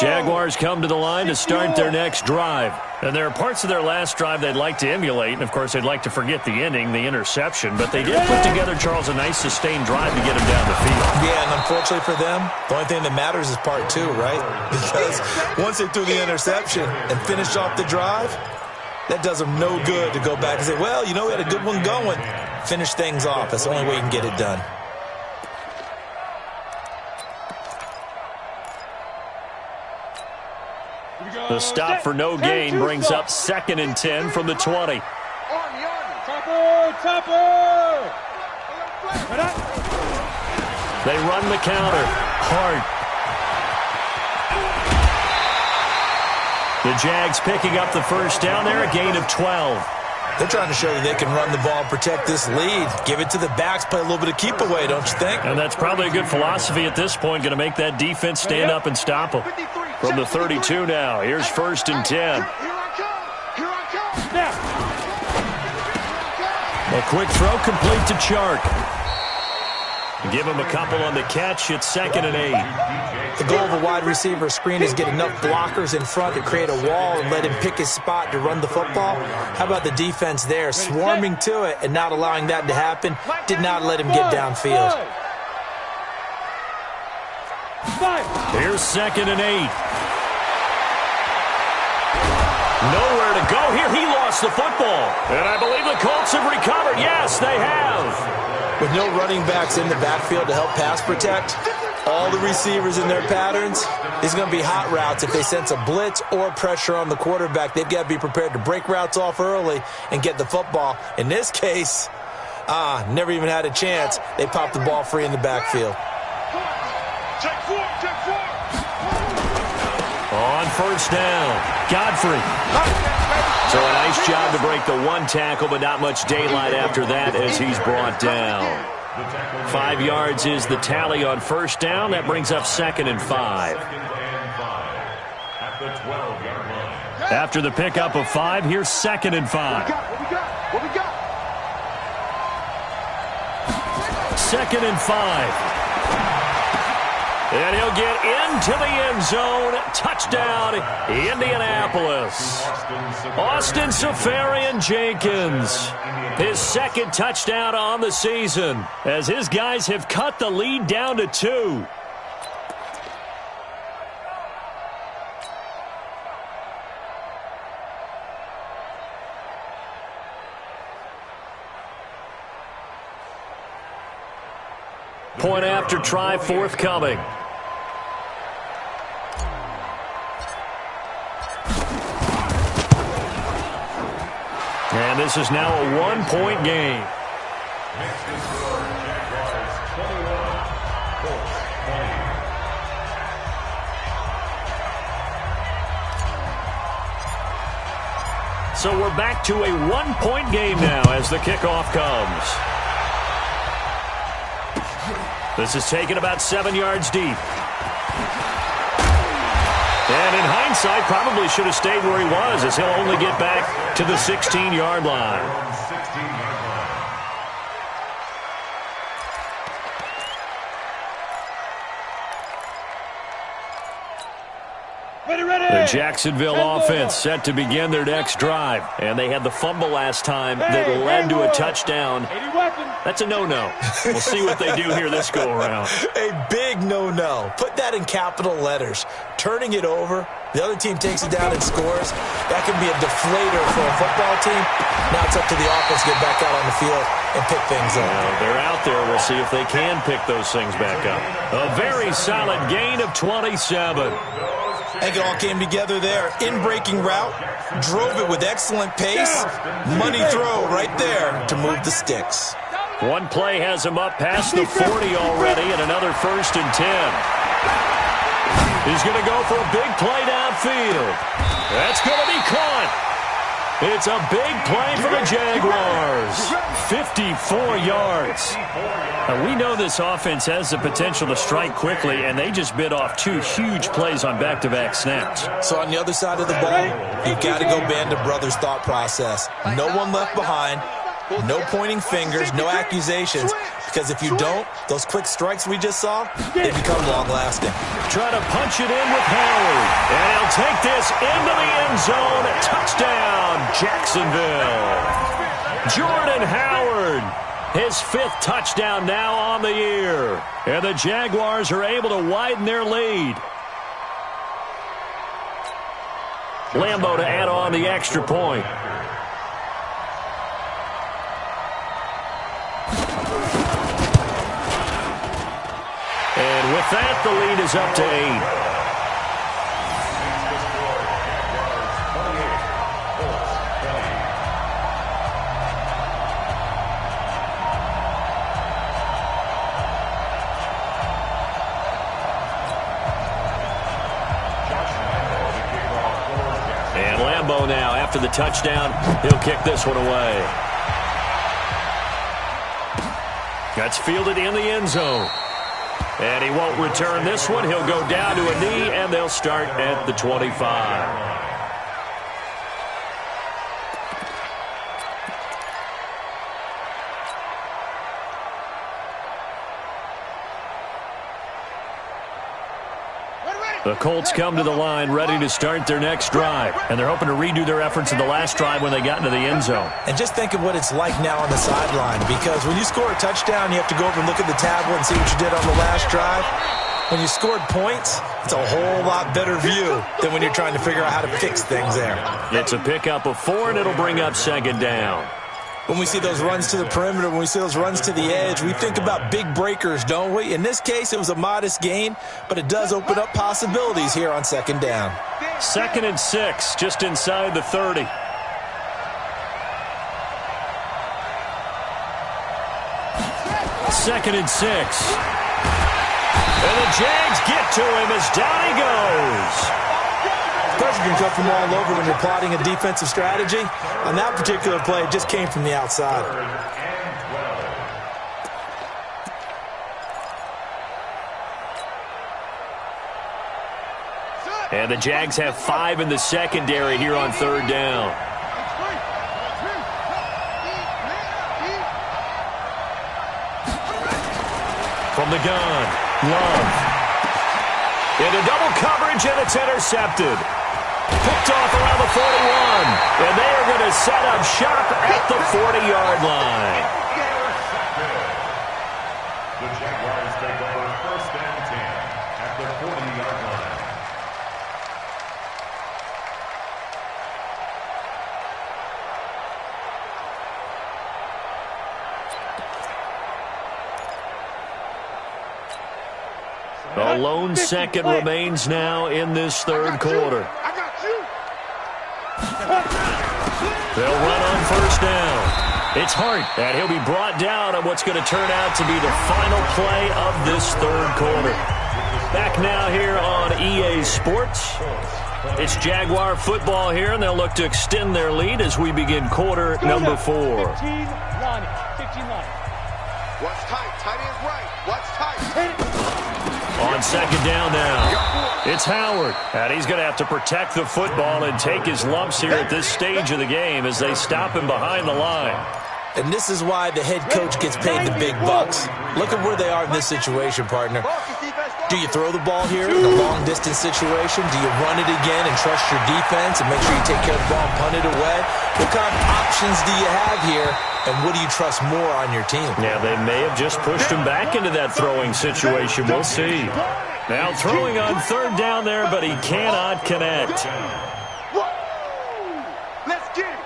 [SPEAKER 1] Jaguars come to the line to start their next drive. And there are parts of their last drive they'd like to emulate. And, of course, they'd like to forget the ending, the interception. But they did put together, Charles, a nice sustained drive to get him down the field.
[SPEAKER 3] Yeah, and unfortunately for them, the only thing that matters is part two, right? Because once they threw the interception and finished off the drive, that does them no good to go back and say, well, you know, we had a good one going. Finish things off. That's the only way you can get it done.
[SPEAKER 1] The stop for no gain brings up 2nd and 10 from the 20.
[SPEAKER 4] Topper!
[SPEAKER 1] They run the counter. Hard. The Jags picking up the first down there, a gain of 12.
[SPEAKER 3] They're trying to show that they can run the ball and protect this lead. Give it to the backs, play a little bit of keep away, don't you think?
[SPEAKER 1] And that's probably a good philosophy at this point, going to make that defense stand up and stop them. From the 32 now, here's 1st and 10. A quick throw complete to Chark. Give him a couple on the catch. It's 2nd and 8.
[SPEAKER 3] The goal of a wide receiver screen is get enough blockers in front to create a wall and let him pick his spot to run the football. How about the defense there, swarming to it and not allowing that to happen? Did not let him get downfield.
[SPEAKER 1] Here's 2nd and 8. Nowhere to go here. He lost the football. And I believe the Colts have recovered. Yes, they have.
[SPEAKER 3] With no running backs in the backfield to help pass protect, all the receivers in their patterns, these are going to be hot routes. If they sense a blitz or pressure on the quarterback, they've got to be prepared to break routes off early and get the football. In this case, never even had a chance. They popped the ball free in the backfield.
[SPEAKER 1] On 1st down, Godfrey. So a nice job to break the one tackle, but not much daylight after that as he's brought down. 5 yards is the tally on 1st down. That brings up 2nd and 5. After the pickup of 5, here's 2nd and 5. 2nd and 5. And he'll get into the end zone. Touchdown, Indianapolis. Austin Seferian-Jenkins. His 2nd touchdown on the season as his guys have cut the lead down to 2. Point after try forthcoming. And this is now a 1-point game.
[SPEAKER 5] Next is for Jaguars 21, Colts 20.
[SPEAKER 1] So we're back to a 1-point game now as the kickoff comes. This is taken about 7 yards deep. And in hindsight, probably should have stayed where he was as he'll only get back to the 16-yard line. The The Jacksonville offense set to begin their next drive. And they had the fumble last time that led to a touchdown. That's a no-no. We'll see what they do here this go-around.
[SPEAKER 3] A big no-no. Put that in capital letters. Turning it over, the other team takes it down and scores. That can be a deflator for a football team. Now it's up to the offense to get back out on the field and pick things up.
[SPEAKER 1] They're out there. We'll see if they can pick those things back up. A very solid gain of 27.
[SPEAKER 3] I think it all came together there. In-breaking route, drove it with excellent pace. Money throw right there to move the sticks.
[SPEAKER 1] One play has him up past the 40 already, and another 1st and 10. He's going to go for a big play downfield. That's going to be caught. It's a big play for the Jaguars. 54 yards. Now, we know this offense has the potential to strike quickly, and they just bit off 2 huge plays on back-to-back snaps.
[SPEAKER 3] So on the other side of the ball, you've got to go band of brothers thought process. No one left behind. No pointing fingers, no accusations, because if you don't, those quick strikes we just saw, they become long-lasting.
[SPEAKER 1] Try to punch it in with Howard, and he'll take this into the end zone. Touchdown, Jacksonville. Jordan Howard, his 5th touchdown now on the year, and the Jaguars are able to widen their lead. Lambo to add on the extra point. And with that, the lead is up to 8. And Lambo now, after the touchdown, he'll kick this one away. That's fielded in the end zone. And he won't return this one. He'll go down to a knee, and they'll start at the 25. The Colts come to the line ready to start their next drive, and they're hoping to redo their efforts in the last drive when they got into the end zone.
[SPEAKER 3] And just think of what it's like now on the sideline, because when you score a touchdown, you have to go over and look at the tablet and see what you did on the last drive. When you scored points, it's a whole lot better view than when you're trying to figure out how to fix things there.
[SPEAKER 1] It's a pickup of 4, and it'll bring up 2nd down.
[SPEAKER 3] When we see those runs to the perimeter, when we see those runs to the edge, we think about big breakers, don't we? In this case, it was a modest gain, but it does open up possibilities here on 2nd down.
[SPEAKER 1] 2nd and 6, just inside the 30. Second and 6. And the Jags get to him as down he goes.
[SPEAKER 3] Pressure can come from all over when you're plotting a defensive strategy. On that particular play, it just came from the outside.
[SPEAKER 1] And the Jags have 5 in the secondary here on 3rd down. From the gun, Love. Into double coverage, and it's intercepted. Picked off around the 41. And they are going to set up shop at the 40-yard line.
[SPEAKER 5] The Jaguars take over 1st and 10 at the 40-yard line.
[SPEAKER 1] A lone second remains now in this 3rd quarter. They'll run on 1st down. It's Hart, and he'll be brought down on what's going to turn out to be the final play of this 3rd quarter. Back now here on EA Sports. It's Jaguar football here, and they'll look to extend their lead as we begin quarter number 4.
[SPEAKER 4] 15 line.
[SPEAKER 2] What's tight? Tight is right. What's tight?
[SPEAKER 1] On 2nd down now, it's Howard, and he's going to have to protect the football and take his lumps here at this stage of the game as they stop him behind the line.
[SPEAKER 3] And this is why the head coach gets paid the big bucks. Look at where they are in this situation, partner. Do you throw the ball here in a long-distance situation? Do you run it again and trust your defense and make sure you take care of the ball and punt it away? What kind of options do you have here, and what do you trust more on your team?
[SPEAKER 1] Yeah, they may have just pushed him back into that throwing situation. We'll see. Now throwing on third down there, but he cannot connect.
[SPEAKER 2] Let's get it.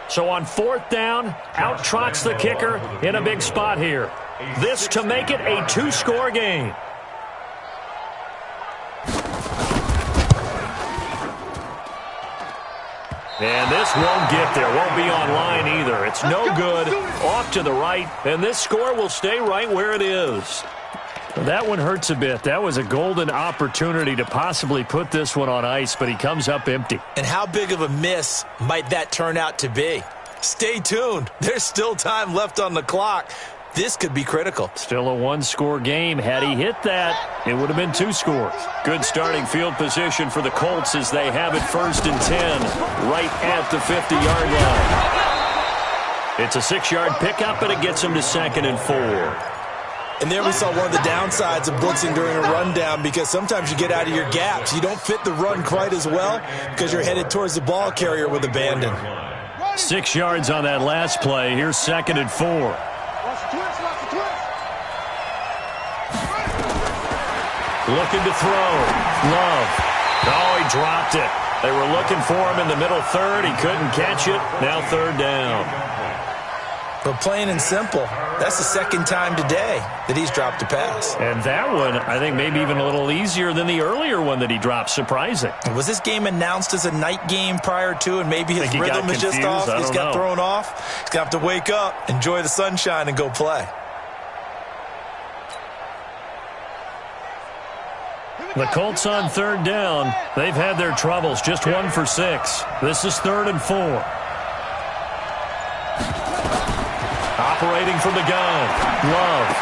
[SPEAKER 1] So on fourth down, out trots the kicker in a big spot here. This to make it a two-score game. And this won't get there, won't be on line either. It's no good, off to the right, and this score will stay right where it is. That one hurts a bit. That was a golden opportunity to possibly put this one on ice, but he comes up empty.
[SPEAKER 3] And how big of a miss might that turn out to be? Stay tuned. There's still time left on the clock. This could be critical.
[SPEAKER 1] Still a one-score game. Had he hit that, it would have been two scores. Good starting field position for the Colts as they have it 1st and 10, right at the 50-yard line. It's a 6-yard pickup, and it gets him to 2nd and 4.
[SPEAKER 3] And there we saw one of the downsides of blitzing during a rundown, because sometimes you get out of your gaps. You don't fit the run quite as well because you're headed towards the ball carrier with abandon.
[SPEAKER 1] 6 yards on that last play. Here's 2nd and 4.
[SPEAKER 2] Watch the twist, watch the twist.
[SPEAKER 1] Looking to throw. Love. Oh, he dropped it. They were looking for him in the middle third. He couldn't catch it. Now 3rd down.
[SPEAKER 3] But plain and simple, that's the 2nd time today that he's dropped a pass.
[SPEAKER 1] And that one, I think, maybe even a little easier than the earlier one that he dropped. Surprising.
[SPEAKER 3] Was this game announced as a night game prior to, and maybe his rhythm is just off? He's got thrown off. He's going to have to wake up, enjoy the sunshine, and go play.
[SPEAKER 1] The Colts on 3rd down. They've had their troubles. Just 1 for 6. This is 3rd and 4. Operating from the gun. Love.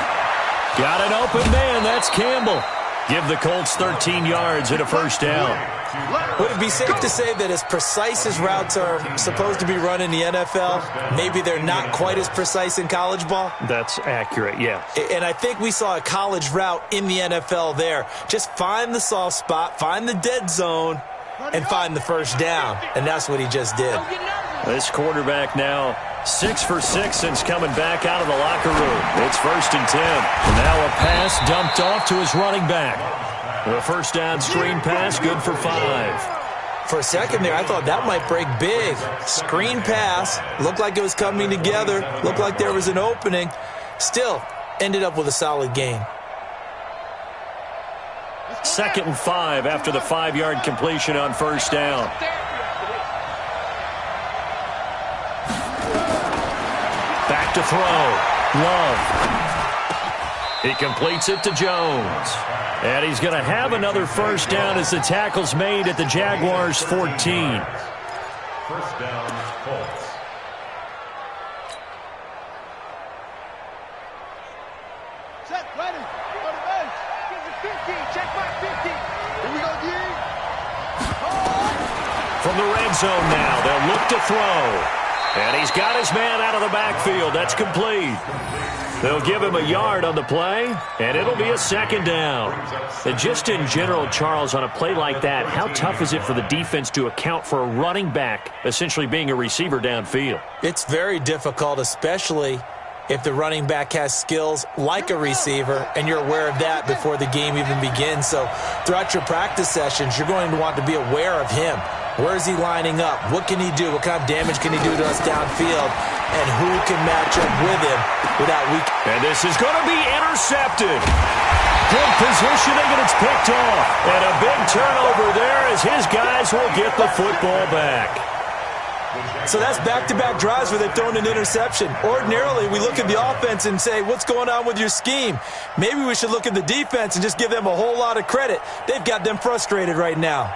[SPEAKER 1] Got an open man. That's Campbell. Give the Colts 13 yards and a 1st down.
[SPEAKER 3] Would it be safe to say that as precise as routes are supposed to be run in the NFL, maybe they're not quite as precise in college ball?
[SPEAKER 1] That's accurate, yeah.
[SPEAKER 3] And I think we saw a college route in the NFL there. Just find the soft spot, find the dead zone, and find the 1st down. And that's what he just did.
[SPEAKER 1] This quarterback now 6 for 6 since coming back out of the locker room. It's 1st and 10. Now a pass dumped off to his running back. The 1st down screen pass, good for 5.
[SPEAKER 3] For a second there, I thought that might break big. Screen pass, looked like it was coming together, looked like there was an opening. Still, ended up with a solid game.
[SPEAKER 1] 2nd and 5 after the 5-yard completion on 1st down. Back to throw. Love. He completes it to Jones. And he's going to have another 1st down as the tackle's made at the Jaguars' 14.
[SPEAKER 5] 1st down, Colts.
[SPEAKER 2] Set, ready. Go to bench. Get the 15. Check back 50. Here we go, D.
[SPEAKER 1] From the red zone now, they'll look to throw. And he's got his man out of the backfield. That's complete. They'll give him a yard on the play, and it'll be a 2nd down. And just in general, Charles, on a play like that, how tough is it for the defense to account for a running back essentially being a receiver downfield?
[SPEAKER 3] It's very difficult, especially if the running back has skills like a receiver, and you're aware of that before the game even begins. So throughout your practice sessions, you're going to want to be aware of him. Where is he lining up? What can he do? What kind of damage can he do to us downfield? And who can match up with him without weak?
[SPEAKER 1] And this is going to be intercepted. Good positioning, and it's picked off. And a big turnover there as his guys will get the football back.
[SPEAKER 3] So that's back-to-back drives where they've thrown an interception. Ordinarily, we look at the offense and say, what's going on with your scheme? Maybe we should look at the defense and just give them a whole lot of credit. They've got them frustrated right now.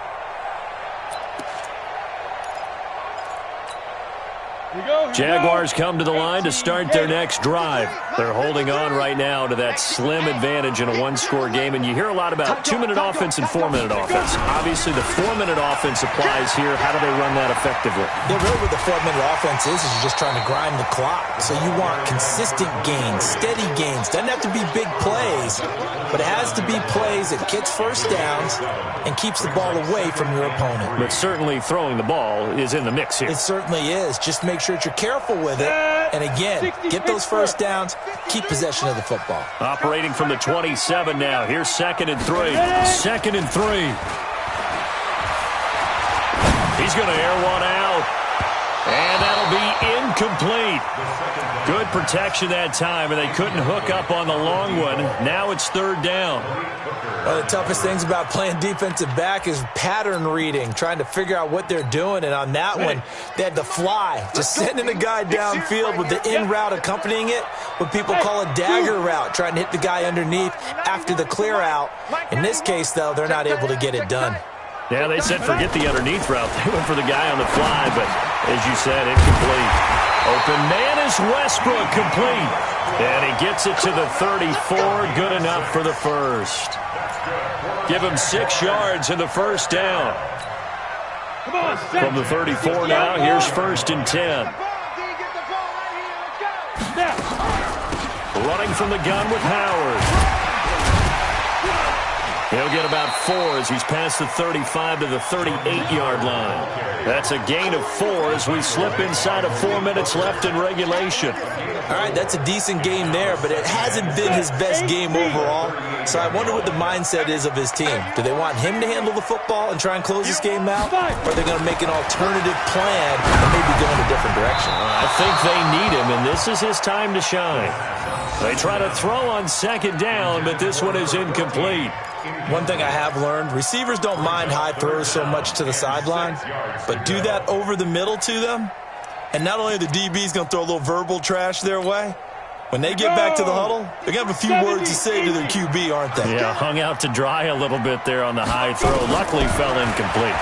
[SPEAKER 1] Jaguars come to the line to start their next drive. They're holding on right now to that slim advantage in a one-score game, and you hear a lot about 2-minute offense and 4-minute offense. Obviously, the 4-minute offense applies here. How do they run that effectively?
[SPEAKER 3] Yeah, really what the 4-minute offense is you're just trying to grind the clock. So you want consistent gains, steady gains. Doesn't have to be big plays, but it has to be plays that gets first downs and keeps the ball away from your opponent.
[SPEAKER 1] But certainly throwing the ball is in the mix here.
[SPEAKER 3] It certainly is. Just make sure that you're careful with it. And again, get those first downs, keep possession of the football.
[SPEAKER 1] Operating from the 27 now. Here's 2nd and 3. 2nd and 3. He's going to air one out. And that'll be incomplete. Good protection that time, and they couldn't hook up on the long one. Now it's 3rd down.
[SPEAKER 3] One of the toughest things about playing defensive back is pattern reading, trying to figure out what they're doing. And on that one, they had to fly, just sending a guy downfield with the in route accompanying it, what people call a dagger route, trying to hit the guy underneath after the clear out. In this case, though, they're not able to get it done.
[SPEAKER 1] Yeah, they said forget the underneath route. They went for the guy on the fly, but as you said, incomplete. Open man is Westbrook, complete. And he gets it to the 34, good enough for the first. Give him 6 yards in the first down. From the 34 now, here's 1st and 10. Running from the gun with Howard. He'll get about 4 as he's past the 35 to the 38-yard line. That's a gain of 4 as we slip inside of 4 minutes left in regulation.
[SPEAKER 3] All right, that's a decent game there, but it hasn't been his best game overall. So I wonder what the mindset is of his team. Do they want him to handle the football and try and close this game out? Or are they going to make an alternative plan and maybe go in a different direction?
[SPEAKER 1] I think they need him, and this is his time to shine. They try to throw on 2nd down, but this one is incomplete.
[SPEAKER 3] One thing I have learned, receivers don't mind high throws so much to the sideline, but do that over the middle to them, and not only are the DBs going to throw a little verbal trash their way, when they get back to the huddle, they're going to have a few words to say to their QB, aren't they?
[SPEAKER 1] Yeah, hung out to dry a little bit there on the high throw. Luckily fell incomplete.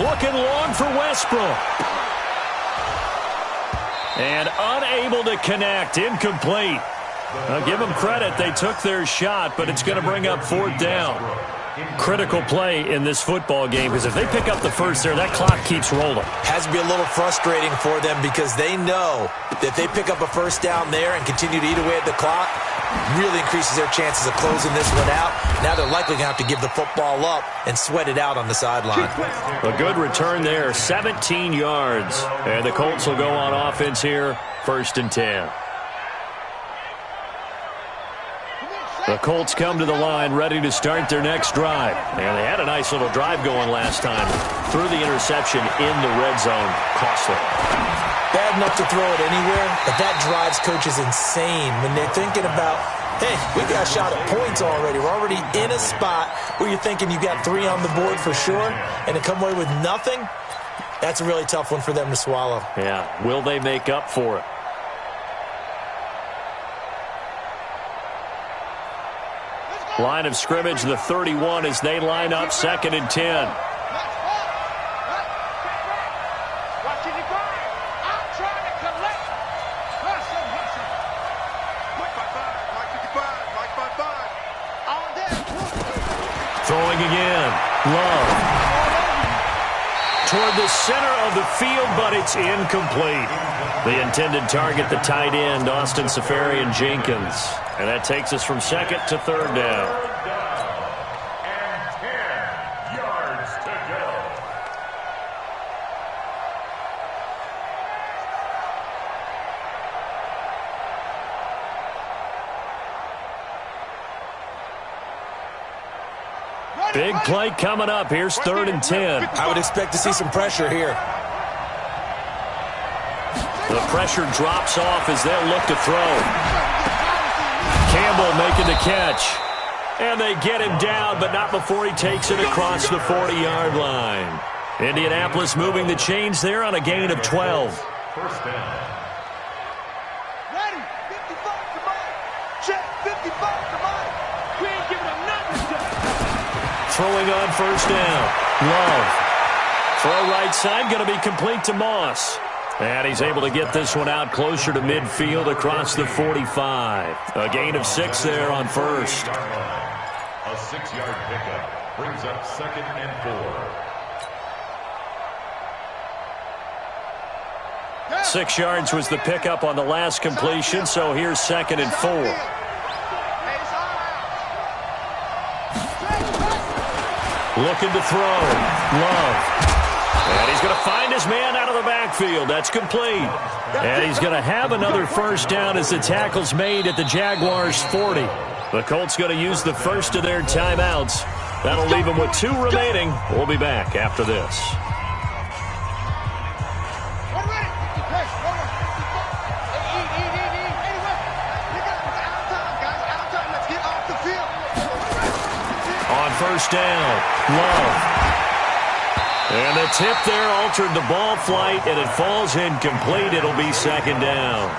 [SPEAKER 1] Looking long for Westbrook. And unable to connect, incomplete. I'll give them credit. They took their shot, but it's going to bring up 4th down. Critical play in this football game, because if they pick up the first there, that clock keeps rolling.
[SPEAKER 3] Has to be a little frustrating for them because they know that if they pick up a first down there and continue to eat away at the clock, really increases their chances of closing this one out. Now they're likely going to have to give the football up and sweat it out on the sideline.
[SPEAKER 1] A good return there, 17 yards. And the Colts will go on offense here, 1st and 10. The Colts come to the line ready to start their next drive. And they had a nice little drive going last time. Threw the interception in the red zone. Costly.
[SPEAKER 3] Bad enough to throw it anywhere, but that drives coaches insane when they're thinking about, hey, we got a shot at points already. We're already in a spot where you're thinking you got 3 on the board for sure, and to come away with nothing, that's a really tough one for them to swallow.
[SPEAKER 1] Yeah, will they make up for it? Line of scrimmage, the 31 as they line up 2nd and 10. Throwing again. Love. Toward the center of the field, but it's incomplete. The intended target, the tight end, Austin Safarian-Jenkins. And that takes us from 2nd to 3rd down.
[SPEAKER 5] And 10 yards to go.
[SPEAKER 1] Big play coming up. Here's 3rd and 10.
[SPEAKER 3] I would expect to see some pressure here.
[SPEAKER 1] The pressure drops off as they'll look to throw. Campbell making the catch. And they get him down, but not before he takes it across the 40-yard line. Indianapolis moving the chains there on a gain of 12.
[SPEAKER 5] First down.
[SPEAKER 2] Ready, 55 to Mike. Check, 55 to Mike. We ain't giving him nothing.
[SPEAKER 1] Throwing on 1st down. Love. Throw right side, going to be complete to Moss. And he's able to get this one out closer to midfield across the 45. A gain of 6 there on first.
[SPEAKER 5] A 6-yard pickup brings up 2nd and 4.
[SPEAKER 1] 6 yards was the pickup on the last completion, so here's 2nd and 4. Looking to throw. Love. And he's going to find his man out of the backfield. That's complete. And he's going to have another first down as the tackle's made at the Jaguars' 40. The Colts going to use the first of their timeouts. That'll leave them with 2 remaining. We'll be back after this. On first down, Love. And the tip there altered the ball flight, and it falls incomplete. It'll be 2nd down.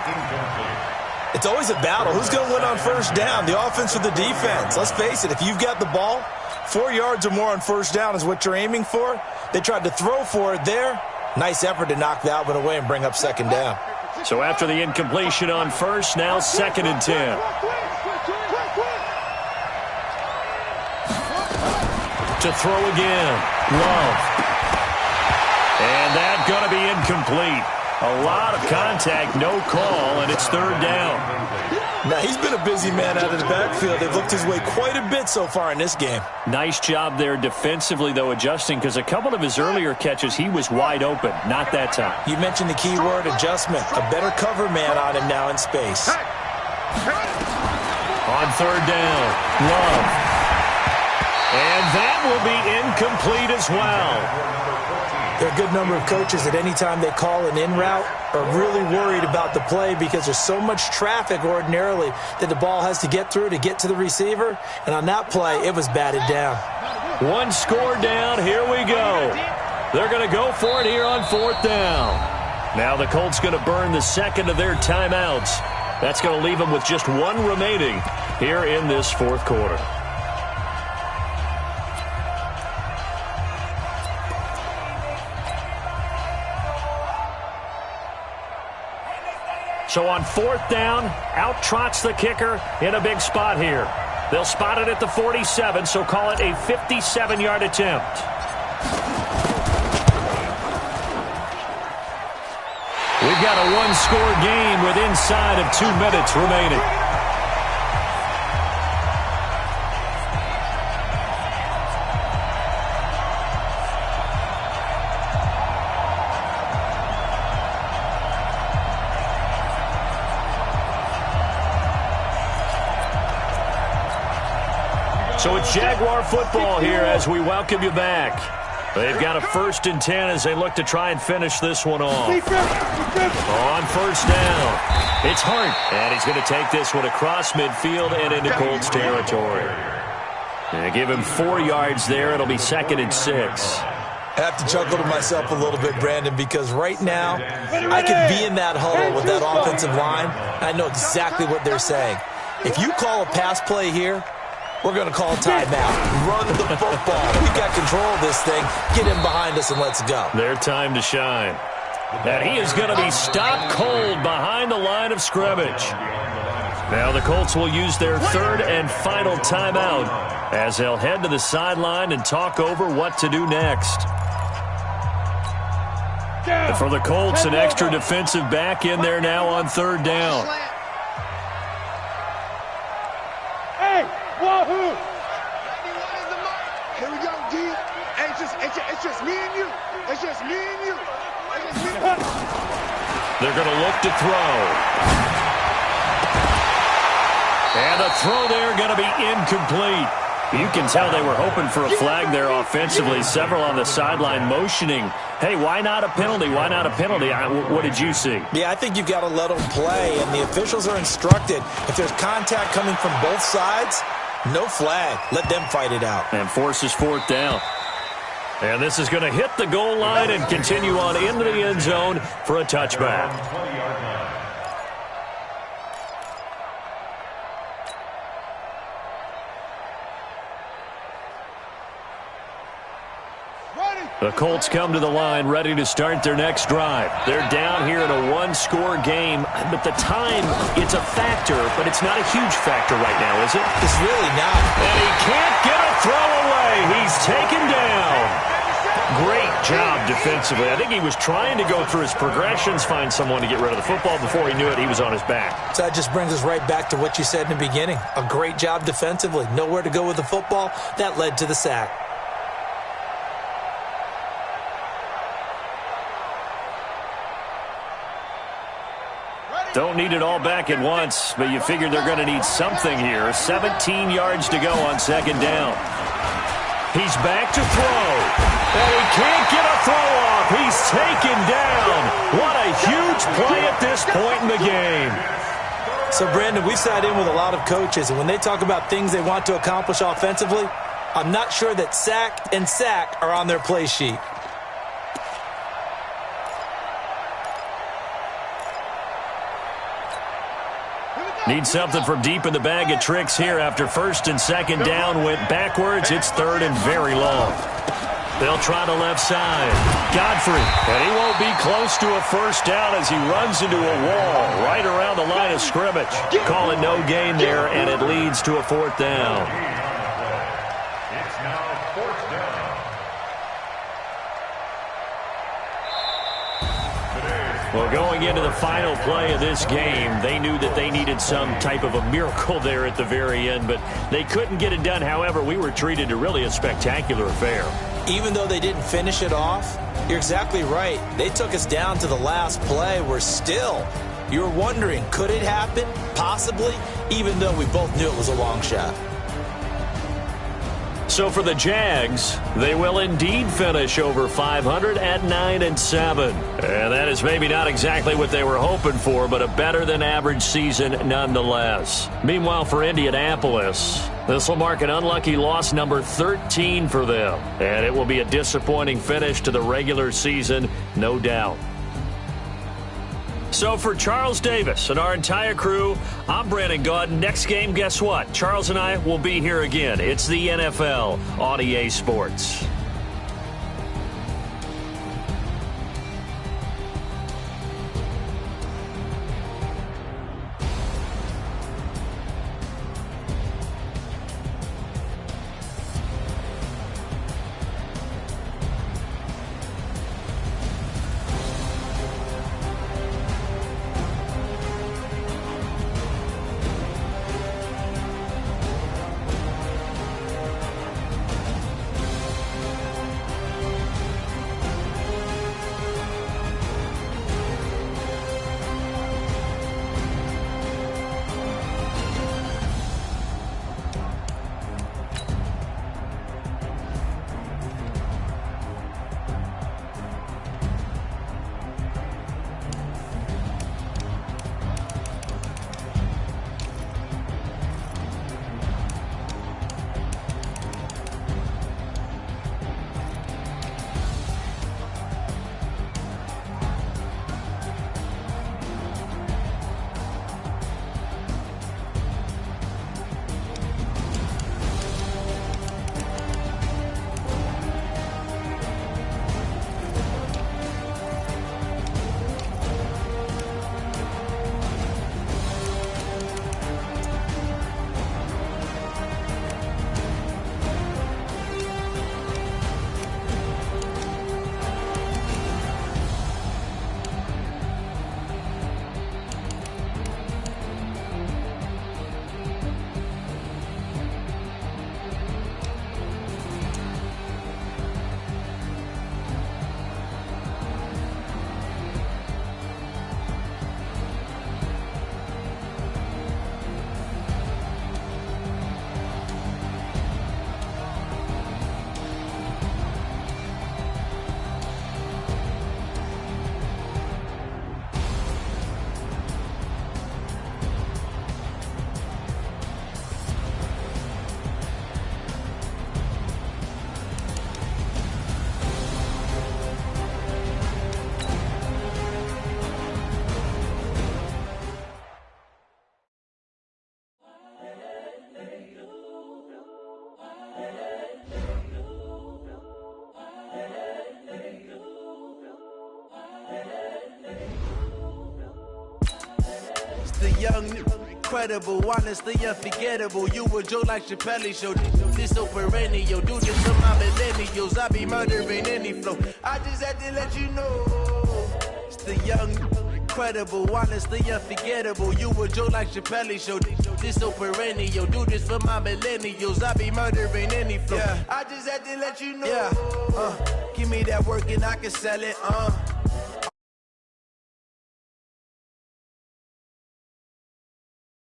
[SPEAKER 3] It's always a battle. Who's going to win on first down, the offense or the defense? Let's face it, if you've got the ball, 4 yards or more on first down is what you're aiming for. They tried to throw for it there. Nice effort to knock that one away and bring up 2nd down.
[SPEAKER 1] So after the incompletion on first, now 2nd and 10. To throw again, Love. And that's going to be incomplete. A lot of contact, no call, and it's 3rd down.
[SPEAKER 3] Now, he's been a busy man out of the backfield. They've looked his way quite a bit so far in this game.
[SPEAKER 1] Nice job there defensively, though, adjusting, because a couple of his earlier catches, he was wide open. Not that time.
[SPEAKER 3] You mentioned the key word, adjustment. A better cover man on him now in space.
[SPEAKER 1] On 3rd down, Love. And that will be incomplete as well.
[SPEAKER 3] There are a good number of coaches that any time they call an in route are really worried about the play because there's so much traffic ordinarily that the ball has to get through to get to the receiver. And on that play, it was batted down.
[SPEAKER 1] 1 score down. Here we go. They're going to go for it here on 4th down. Now the Colts going to burn the 2nd of their timeouts. That's going to leave them with just 1 remaining here in this 4th quarter. So on 4th down, out trots the kicker in a big spot here. They'll spot it at the 47, so call it a 57-yard attempt. We've got a 1-score game with inside of 2 minutes remaining. So it's Jaguar football here as we welcome you back. They've got a 1st and 10 as they look to try and finish this one off. On first down, it's Hart, and he's going to take this one across midfield and into Colts territory. And give him 4 yards there. It'll be 2nd and 6.
[SPEAKER 3] I have to chuckle to myself a little bit, Brandon, because right now I could be in that huddle with that offensive line, and I know exactly what they're saying. If you call a pass play here, we're going to call a timeout. Run the football. We've got control of this thing. Get him behind us and let's go.
[SPEAKER 1] Their time to shine. And he is going to be stopped cold behind the line of scrimmage. Now the Colts will use their 3rd and final timeout as they'll head to the sideline and talk over what to do next. And for the Colts, an extra defensive back in there now on 3rd down.
[SPEAKER 2] Wahoo! Here we go, D. Hey, it's just me and you. It's just me and you.
[SPEAKER 1] They're going to look to throw. And the throw there going to be incomplete. You can tell they were hoping for a flag there offensively. Several on the sideline motioning, hey, why not a penalty? Why not a penalty? What did you see?
[SPEAKER 3] Yeah, I think you've got to let them play, and the officials are instructed. If there's contact coming from both sides, no flag. Let them fight it out.
[SPEAKER 1] And forces 4th down. And this is going to hit the goal line and continue on into the end zone for a touchback.
[SPEAKER 2] Ready?
[SPEAKER 1] The Colts come to the line ready to start their next drive. They're down here in a one-score game, but the time, it's a factor, but it's not a huge factor right now, is it?
[SPEAKER 3] It's really not.
[SPEAKER 1] And he can't get a throw away. He's taken down. Great job defensively. I think he was trying to go through his progressions, find someone to get rid of the football. Before he knew it, he was on his back.
[SPEAKER 3] So that just brings us right back to what you said in the beginning. A great job defensively. Nowhere to go with the football. That led to the sack.
[SPEAKER 1] Don't need it all back at once, but you figure they're going to need something here. 17 yards to go on second down. He's back to throw. And he can't get a throw off. He's taken down. What a huge play at this point in the game.
[SPEAKER 3] So, Brandon, we sat in with a lot of coaches, and when they talk about things they want to accomplish offensively, I'm not sure that sack and sack are on their play sheet.
[SPEAKER 1] Need something from deep in the bag of tricks here after first and second down went backwards. It's third and very long. They'll try the left side. Godfrey, and he won't be close to a first down as he runs into a wall right around the line of scrimmage. Calling no gain there, and it leads to a fourth down.
[SPEAKER 5] It's now fourth down.
[SPEAKER 1] Well, going into the final play of this game, they knew that they needed some type of a miracle there at the very end, but they couldn't get it done. However, we were treated to really a spectacular affair.
[SPEAKER 3] Even though they didn't finish it off, you're exactly right. They took us down to the last play. We're still, you're wondering, could it happen? Possibly, even though we both knew it was a long shot.
[SPEAKER 1] So for the Jags, they will indeed finish over 500 at 9-7. And that is maybe not exactly what they were hoping for, but a better than average season nonetheless. Meanwhile, for Indianapolis, this will mark an unlucky loss number 13 for them. And it will be a disappointing finish to the regular season, no doubt. So for Charles Davis and our entire crew, I'm Brandon Gaudin. Next game, guess what? Charles and I will be here again. It's the NFL on EA Sports.
[SPEAKER 2] the young, incredible, honestly unforgettable. You a joke like Chappelle Show. This so perennial. Do this for my millennials. I be murdering any flow. I just had to let you know. It's the young, incredible, honestly unforgettable. You a joke like Chappelle Show. This so perennial. Do this for my millennials. I be murdering any flow. I just had to let you know. Give me that work and I can sell it.